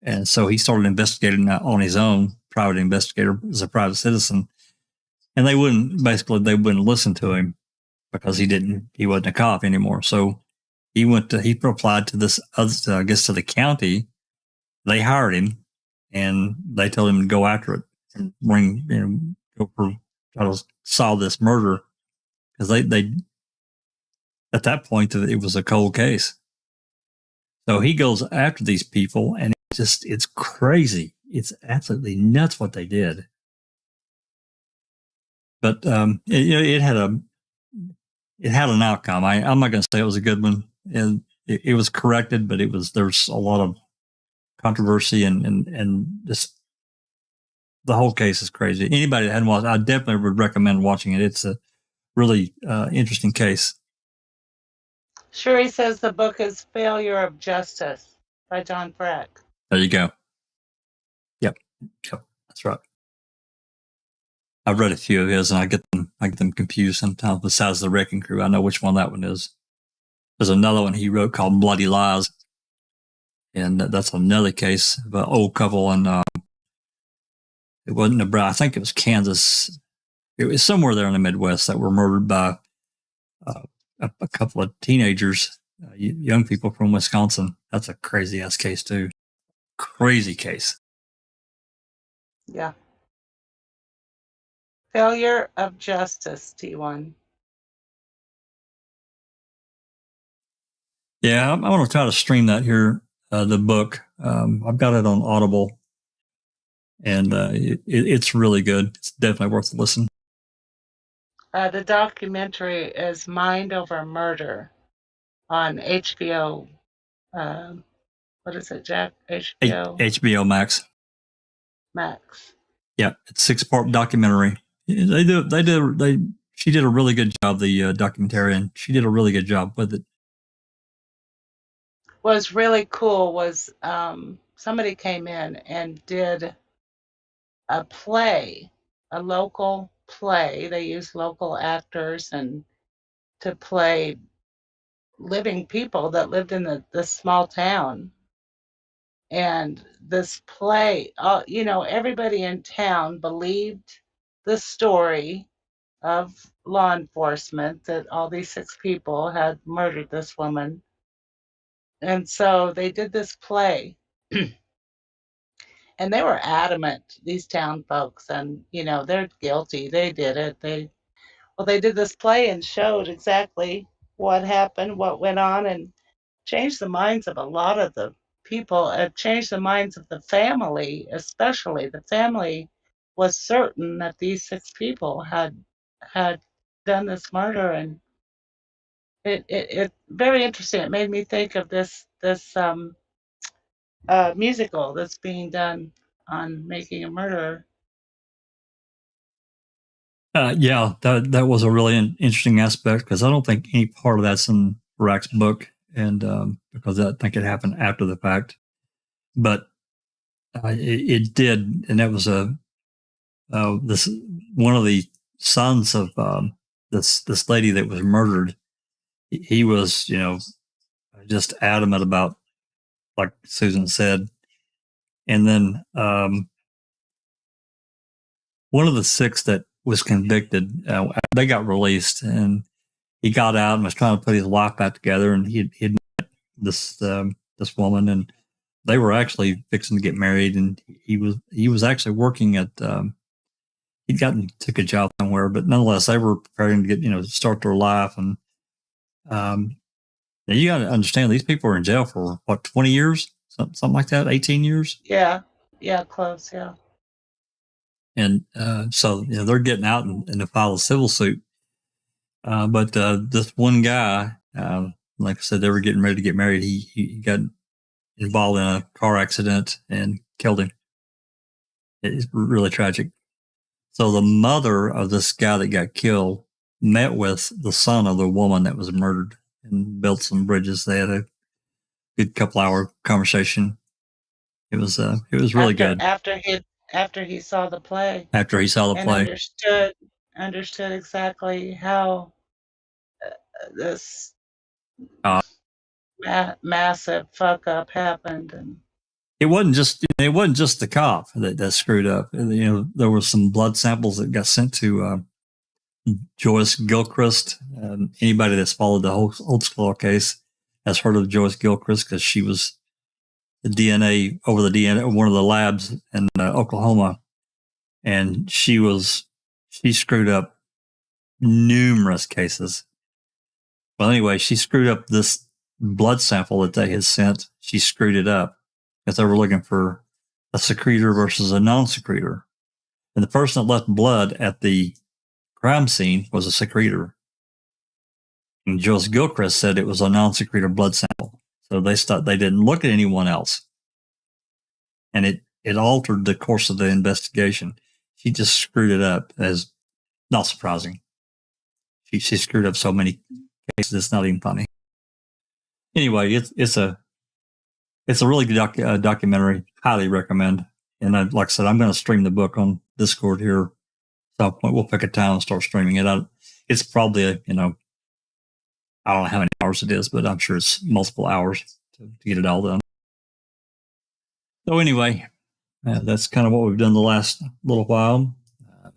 And so he started investigating on his own, private investigator as a private citizen. And they wouldn't listen to him because he wasn't a cop anymore. So he applied to this other, I guess, to the county. They hired him and they told him to go after it and try to solve this murder. Because they at that point, it was a cold case. So he goes after these people, and it's crazy. It's absolutely nuts what they did. But it had an outcome. I'm not going to say it was a good one, and it was corrected, but there's a lot of controversy and just the whole case is crazy. Anybody that hadn't watched, I definitely would recommend watching it. It's a really interesting case. Sherry says the book is Failure of Justice by John Farrak. There you go. Yep, that's right. I've read a few of his, and I get them confused sometimes. Besides the Wrecking Crew, I know which one that one is. There's another one he wrote called Bloody Lies, and that's another case of an old couple, and it wasn't Nebraska. I think it was Kansas. It was somewhere there in the Midwest that were murdered by a couple of teenagers, young people from Wisconsin. That's a crazy ass case too. Crazy case. Yeah. Failure of Justice, T1. Yeah, I want to try to stream that here, the book. I've got it on Audible, and it's really good. It's definitely worth a listen. The documentary is Mind Over Murder on HBO. What is it, Jack? HBO Max. Max. Yeah, it's 6-part documentary. She did a really good job, the documentarian. She did a really good job with it. What's really cool was somebody came in and did a play, a local play. They used local actors and to play living people that lived in the small town. And this play, everybody in town believed the story of law enforcement that all these 6 people had murdered this woman. And so they did this play. And they were adamant, these town folks, and they're guilty. They did it. They did this play and showed exactly what happened, what went on, and changed the minds of a lot of the people. It changed the minds of the family, especially. The family was certain that these 6 people had done this murder, and it very interesting. It made me think of this musical that's being done on making a murderer. Yeah, that was a really interesting aspect because I don't think any part of that's in Rack's book, and because I think it happened after the fact, but it did, and that was this one of the sons of this lady that was murdered. He was, just adamant about, like Susan said, and then one of the 6 that was convicted, they got released, and he got out and was trying to put his life back together, and he'd met this woman, and they were actually fixing to get married, and he was actually working at took a job somewhere, but nonetheless they were preparing to get start their life, and now you got to understand these people are in jail for what, 20 years, something like that, 18 years. Yeah, close, yeah. And so they're getting out and to file a civil suit. But this one guy, like I said, they were getting ready to get married. He got involved in a car accident and killed him. It's really tragic. So the mother of this guy that got killed met with the son of the woman that was murdered and built some bridges. They had a good couple-hour conversation. It was really good. After he saw the play. After he saw the play. And understood exactly how this massive fuck up happened. And it wasn't just the cop that screwed up. There were some blood samples that got sent to Joyce Gilchrist. Anybody that's followed the whole Holtzclaw case has heard of Joyce Gilchrist because she was the DNA one of the labs in Oklahoma, and she screwed up numerous cases. Well, anyway, she screwed up this blood sample that they had sent. She screwed it up because they were looking for a secretor versus a non-secretor. And the person that left blood at the crime scene was a secretor. And Joyce Gilchrist said it was a non-secretor blood sample. So they didn't look at anyone else. And it altered the course of the investigation. She just screwed it up, as not surprising. She screwed up so many cases, it's not even funny. Anyway, it's a really good documentary. Highly recommend. And like I said, I'm going to stream the book on Discord here. So we'll pick a time and start streaming it. It's probably I don't know how many hours it is, but I'm sure it's multiple hours to get it all done. So anyway, that's kind of what we've done the last little while.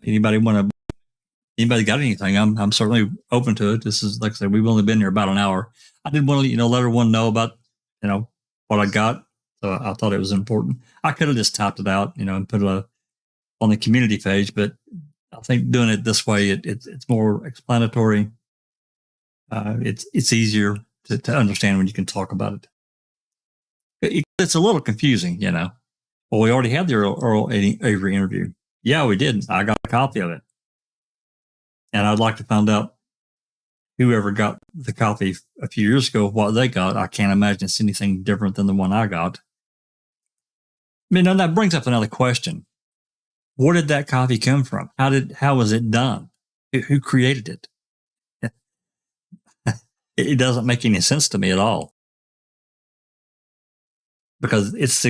Anybody got anything? I'm certainly open to it. This is, like I said, we've only been here about an hour. I did want to let everyone know about what I got. So I thought it was important. I could have just typed it out, and put it on the community page, but I think doing it this way, it's more explanatory. It's easier to understand when you can talk about it. It's a little confusing, Well, we already had the Earl Avery interview. Yeah, we did. I got a copy of it. And I'd like to find out whoever got the copy a few years ago, what they got. I can't imagine it's anything different than the one I got. I mean, that brings up another question. Where did that copy come from? How was it done? Who created it? It doesn't make any sense to me at all. Because it's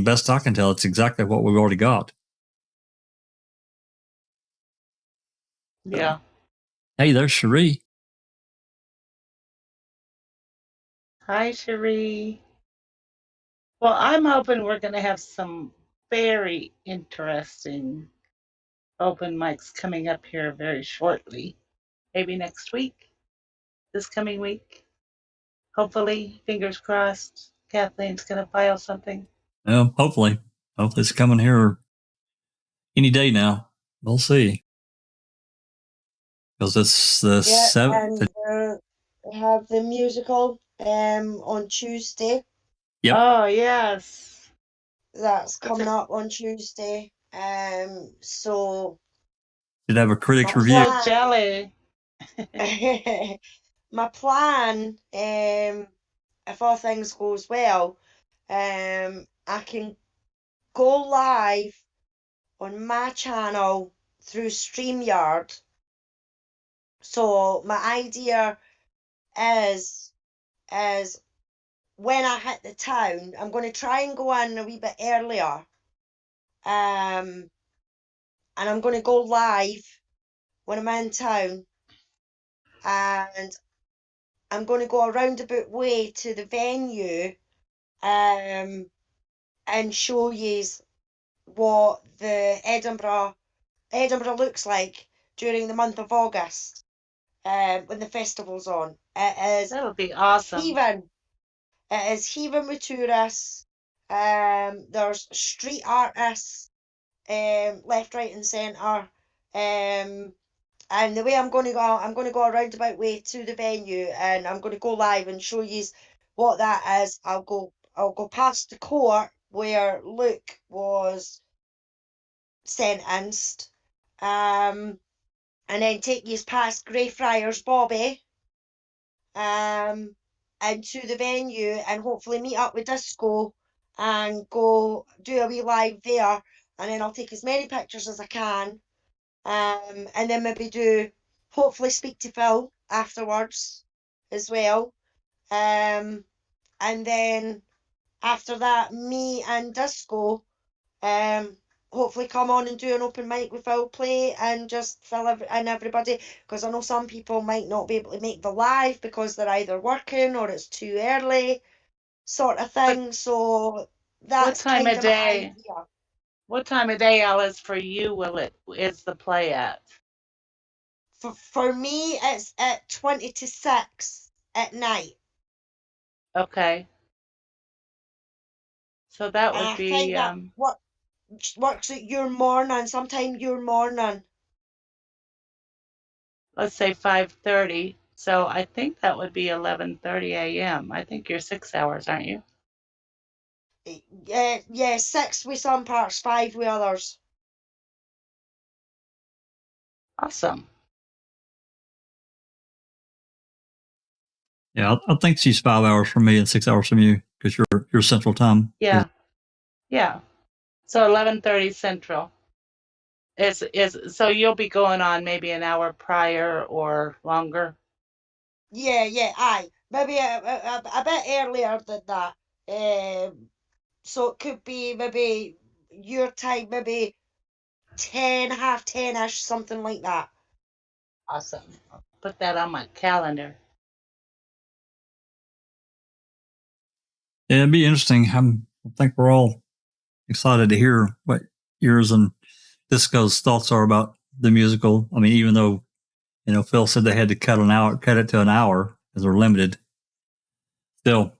best I can tell, it's exactly what we've already got. Yeah. Hey, there's Cherie. Hi, Cherie. Well, I'm hoping we're going to have some very interesting open mics coming up here very shortly. Maybe next week, this coming week. Hopefully, fingers crossed, Kathleen's going to file something. Well, hopefully it's coming here any day now. We'll see. Because it's the Yeah, 7th. and we have the musical on Tuesday. Yep. Oh, yes. That's coming up on Tuesday. So Did have a critics my review. So jelly. my plan, if all things goes well, I can go live on my channel through StreamYard. So my idea is when I hit the town, I'm going to try and go in a wee bit earlier. And I'm going to go live when I'm in town. And I'm going to go a roundabout way to the venue and show you what the Edinburgh looks like during the month of August when the festival's on. That would be awesome. It is heaving with tourists. There's street artists left, right, and centre. And the way I'm going to go a roundabout way to the venue, and I'm going to go live and show you what that is. I'll go past the court where Luke was sentenced, and then take you past Greyfriars Bobby, and to the venue, and hopefully meet up with Disco and go do a wee live there, and then I'll take as many pictures as I can. And then maybe hopefully speak to Phil afterwards as well. And then after that, me and Disco, hopefully come on and do an open mic with Phil Play and just Phil and everybody, because I know some people might not be able to make the live because they're either working or it's too early, sort of thing. So that's time kind of my day? idea. What time of day, Alice, for you is the play at? For me, it's at 20 to 6 at night. Okay. So that And would I be think that what works at your morning, sometime your morning. let's say 5:30. So I think that would be 11:30 a.m. I think you're 6 hours, aren't you? Yeah, 6 with some parts, 5 with others. Awesome. Yeah, I think she's 5 hours from me and 6 hours from you because you're Central Time. Yeah. Yeah. So 11:30 Central. Is so you'll be going on maybe an hour prior or longer? Yeah, aye. Maybe a bit earlier than that. So it could be maybe your time, maybe 10, half 10-ish, something like that. Awesome. I'll put that on my calendar. Yeah, it'd be interesting. I think we're all excited to hear what yours and Disco's thoughts are about the musical. I mean, even though, Phil said they had to cut it to an hour because they're limited. Still,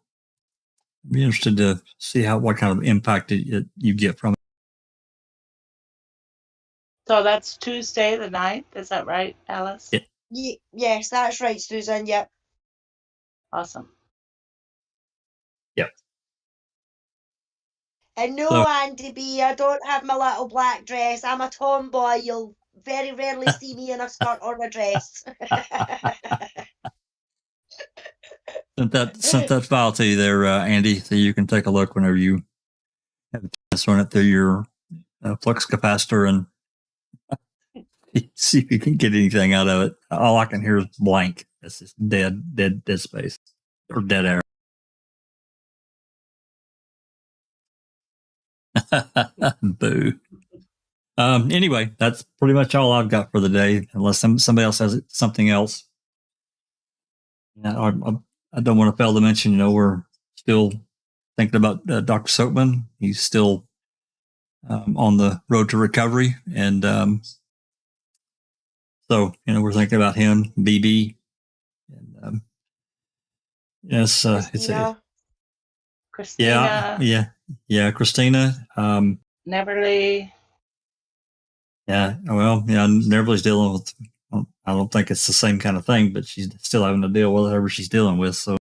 I'd be interested to see what kind of impact you get from it. So that's Tuesday the 9th, is that right, Alice? Yeah. Yes, that's right, Susan. Yep. Awesome. Yep. And no, Andy B, I don't have my little black dress. I'm a tomboy. You'll very rarely see me in a skirt or a dress. Sent that file to you there, Andy, so you can take a look whenever you have a chance, run it through your flux capacitor and see if you can get anything out of it. All I can hear is blank. It's just dead space or dead air. Boo. Anyway, that's pretty much all I've got for the day, unless somebody else has something else. I don't want to fail to mention, we're still thinking about Dr. Silkman. He's still on the road to recovery, and so we're thinking about him, BB, and yes, Christina. Yeah, Christina. Neverly. Yeah, well, Neverly's dealing with. I don't think it's the same kind of thing, but she's still having to deal with whatever she's dealing with. So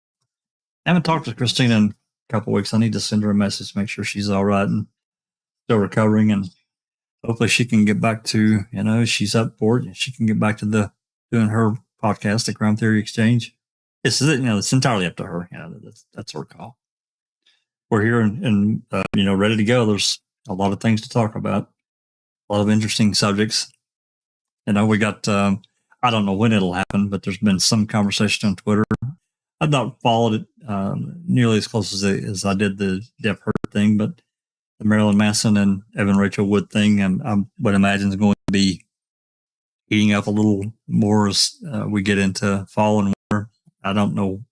I haven't talked to Christina in a couple of weeks. I need to send her a message to make sure she's all right and still recovering, and hopefully she can get back to, she's up for it. She can get back to doing her podcast, the Crime Theory Exchange. It's entirely up to her. That's her call. We're here and ready to go. There's a lot of things to talk about, a lot of interesting subjects. We got, I don't know when it'll happen, but there's been some conversation on Twitter. I've not followed it nearly as close as I did the Jeff Hurt thing, but the Marilyn Manson and Evan Rachel Wood thing, and I would imagine is going to be heating up a little more as we get into fall and winter. I don't know.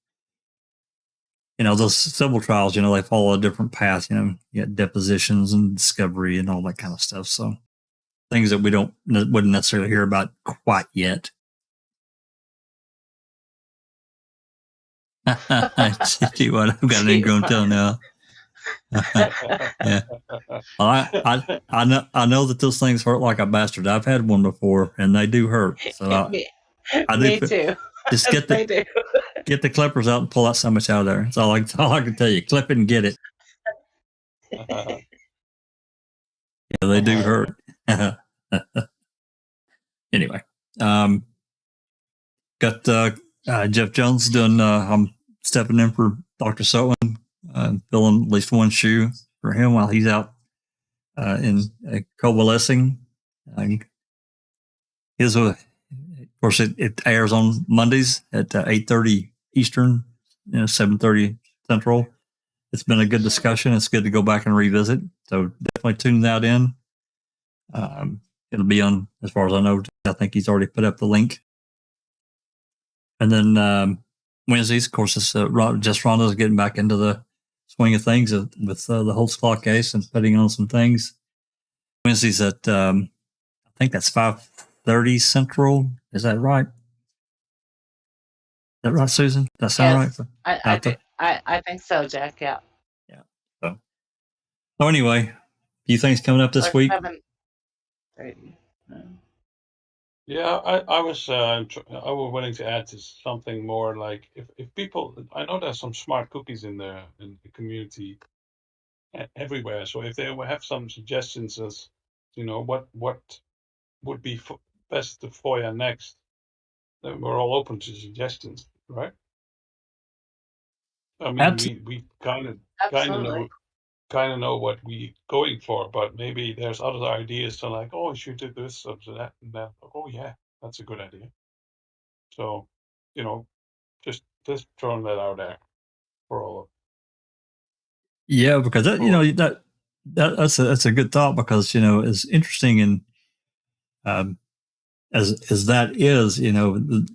Those civil trials, they follow a different path. You got depositions and discovery and all that kind of stuff. So things that we wouldn't necessarily hear about quite yet. I see what I've got an ingrown toe now. Yeah. Well, I know that those things hurt like a bastard. I've had one before, and they do hurt. So Me too. Just get They do. Get the clippers out and pull that so much out of there. That's all I can tell you. Clip it and get it. Yeah, they do hurt. Anyway, got Jeff Jones doing. I'm stepping in for Dr. Sutton, filling at least one shoe for him while he's out in convalescing. Of course, it airs on Mondays at 8:30 Eastern, 7:30 Central. It's been a good discussion. It's good to go back and revisit. So definitely tune that in. It'll be on, as far as I know, I think he's already put up the link. And then Wednesdays, of course, it's just Rhonda's getting back into the swing of things with the Holtzclaw case and putting on some things. Wednesdays at, I think that's 5:30 Central. Is that right? Is that right, Susan? Does that sound right? I think so, Jack. Yeah. Yeah. So anyway, a few things coming up this week. 7:30. Yeah, I was willing to add to something more like if people, I know there's some smart cookies in the community everywhere. So if they have some suggestions as what would be best to FOIA next, then we're all open to suggestions, right? I mean, we kind of know what we going for, but maybe there's other ideas to like, oh, you should do this or that, and then, oh yeah, that's a good idea. So, just throwing that out there for all of. Yeah, because that's a good thought, because it's interesting, and as that is, you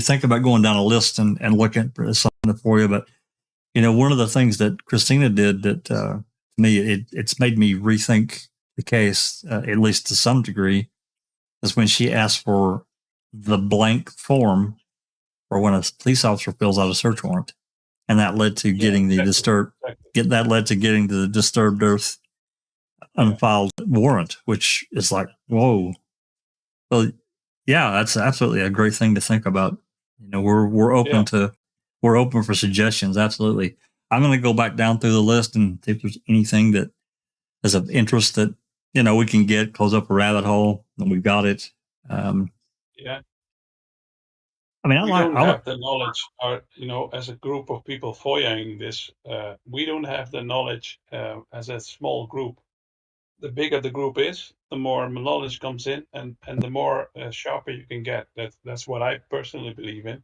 think about going down a list and looking for something for you, but one of the things that Christina did that to me it's made me rethink the case, at least to some degree, is when she asked for the blank form for when a police officer fills out a search warrant, and that led to getting the disturbed earth unfiled warrant, which is like, whoa. Well, yeah, that's absolutely a great thing to think about. We're open we're open for suggestions. Absolutely. I'm going to go back down through the list and see if there's anything that is of interest that we can close up a rabbit hole, and we've got it. Yeah. I mean, we don't have the knowledge, as a group of people FOIAing this, we don't have the knowledge as a small group. The bigger the group is, the more knowledge comes in, and the more sharper you can get. That's what I personally believe in.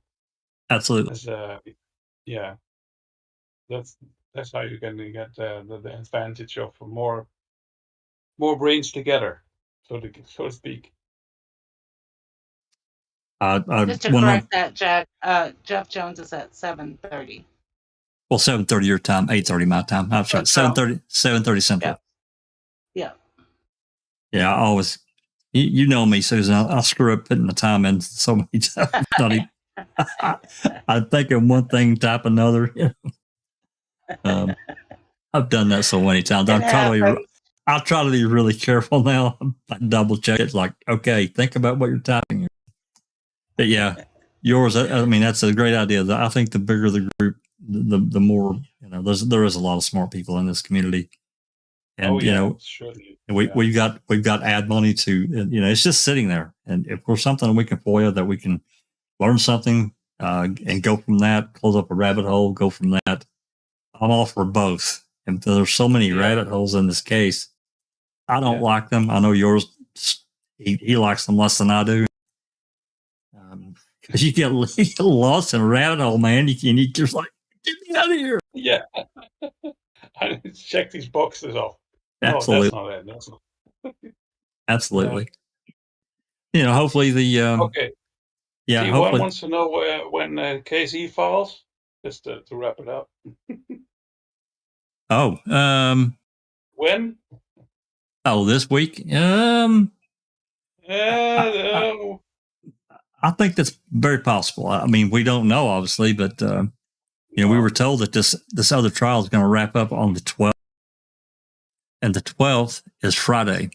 Absolutely. Yeah. That's how you can get the advantage of more brains together, so to speak. Just to correct that, Jack, Jeff Jones is at 7:30. Well, 7:30 your time, 8:30 my time. I'm sorry, 7:30 Central. Yeah. Yeah, I always, you know me, Susan. I screw up putting the time in so many times. I think of one thing, type another. I've done that so many times. I try to be really careful now. I double check it. Like, okay, think about what you're typing. But yeah, yours. I mean, that's a great idea. I think the bigger the group, the more, there is a lot of smart people in this community, and surely. we've got ad money to, it's just sitting there. And if we're something we can FOIA that we can learn something and go from that, close up a rabbit hole, go from that. I'm all for both. And there's so many rabbit holes in this case. I don't like them. I know yours, he likes them less than I do. Because you get lost in a rabbit hole, man. You just like, get me out of here. Yeah. I need to check these boxes off. Absolutely. No, that's not it. That's not. Absolutely. Hopefully the okay. Yeah. T1 wants to know when KC files, just to wrap it up. When? Oh, this week? I think that's very possible. I mean, we don't know, obviously, but we were told that this other trial is going to wrap up on the 12th, and the 12th is Friday.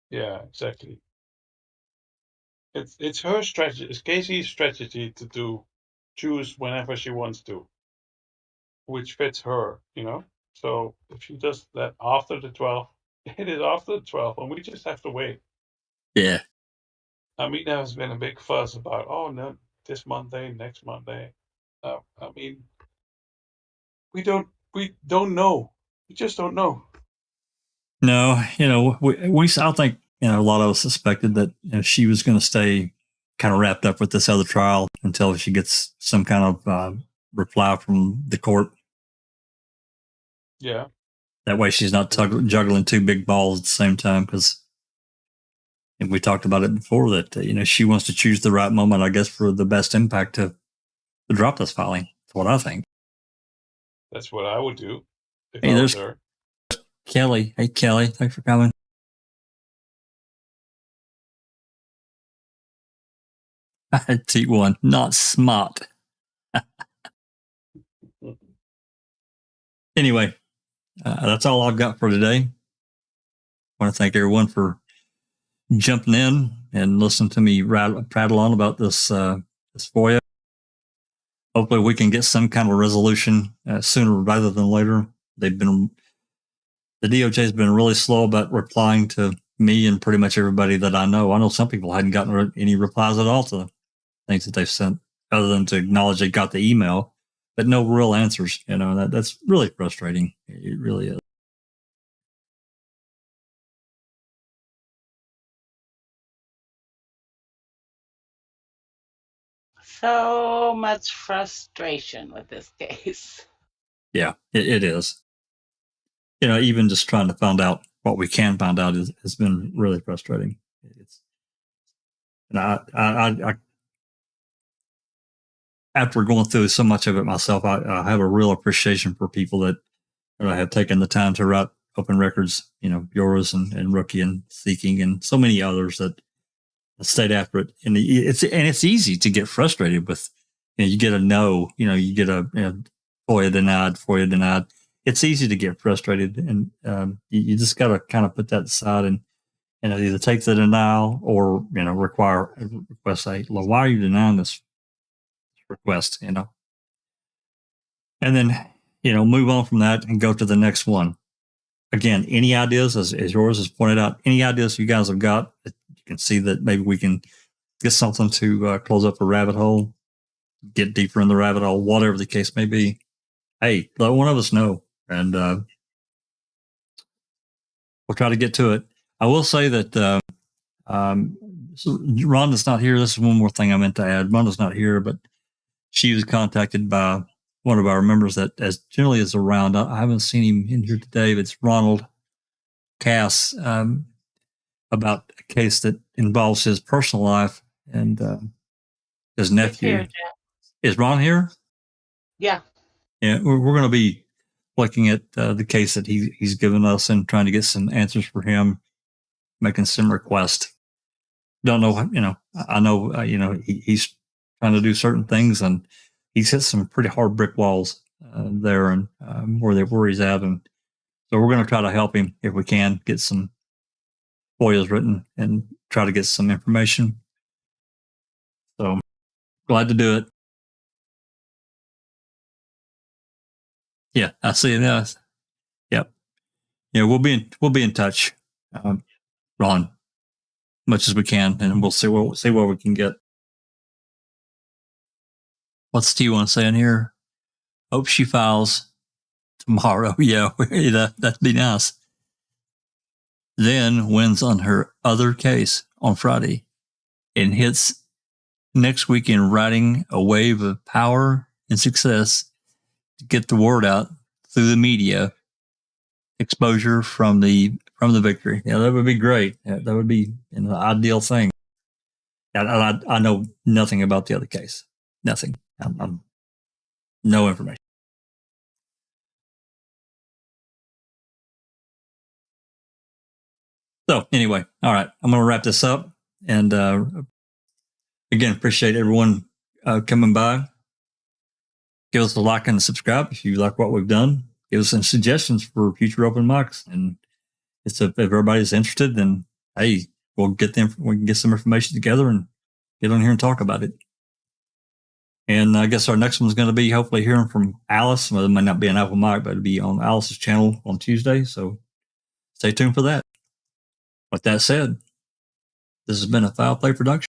Yeah, exactly. It's her strategy. It's Casey's strategy to choose whenever she wants to, which fits her. So if she does that after the 12th, it is after the 12th, and we just have to wait. Yeah. I mean, there has been a big fuss about, no, this Monday, next Monday. I mean, we don't know. We just don't know. No, I think, a lot of us suspected that she was going to stay kind of wrapped up with this other trial until she gets some kind of reply from the court. Yeah. That way she's not juggling two big balls at the same time, because and we talked about it before that, she wants to choose the right moment, I guess, for the best impact to drop this filing. That's what I think. That's what I would do if I was her. Kelly. Hey, Kelly. Thanks for coming. T1, not smart. Anyway, that's all I've got for today. I want to thank everyone for jumping in and listening to me prattle on about this FOIA. Hopefully we can get some kind of resolution sooner rather than later. The DOJ has been really slow about replying to me and pretty much everybody that I know. I know some people hadn't gotten any replies at all to the things that they've sent, other than to acknowledge they got the email, but no real answers. That's really frustrating. It really is. So much frustration with this case. Yeah, it is. Even just trying to find out what we can find out has been really frustrating. I after going through so much of it myself, I have a real appreciation for people that have taken the time to write open records, yours and Rookie and Seeking and so many others that stayed after it. And it's easy to get frustrated with, you get a no, you get a FOIA denied. It's easy to get frustrated, and you just got to kind of put that aside and either take the denial or request why are you denying this request, and then move on from that and go to the next one. Again, any ideas, as yours has pointed out, any ideas you guys have got, you can see that maybe we can get something to close up a rabbit hole, get deeper in the rabbit hole, whatever the case may be. Hey, let one of us know, and we'll try to get to it. I will say that Rhonda's not here. This is one more thing I meant to add. Rhonda's not here, but she was contacted by one of our members that generally is around. I haven't seen him in here today, but it's Ronald Cass, about a case that involves his personal life and his nephew. Here, is Ron here? Yeah. Yeah, we're going to be looking at the case that he's given us and trying to get some answers for him, making some requests. Don't know, I know, he's trying to do certain things, and he's hit some pretty hard brick walls there and where he's at. And so we're going to try to help him if we can, get some FOIAs written and try to get some information. So glad to do it. Yeah, I see it. Yep. Yeah, we'll be in touch, Ron, much as we can, and we'll see what we can get. What's T want to say in here? Hope she files tomorrow. Yeah, that'd be nice. Then wins on her other case on Friday and hits next week in riding a wave of power and success to get the word out through the media, exposure from the victory. Yeah, that would be great. That would be an ideal thing. I know nothing about the other case. Nothing. I'm no information. So anyway, all right, I'm going to wrap this up. And again, appreciate everyone coming by. Give us a like and subscribe if you like what we've done. Give us some suggestions for future open mics. And if everybody's interested, then hey, we can get some information together and get on here and talk about it. And I guess our next one's going to be hopefully hearing from Alice. Well, it might not be an open mic, but it'll be on Alice's channel on Tuesday. So stay tuned for that. With that said, this has been a Foul Play production.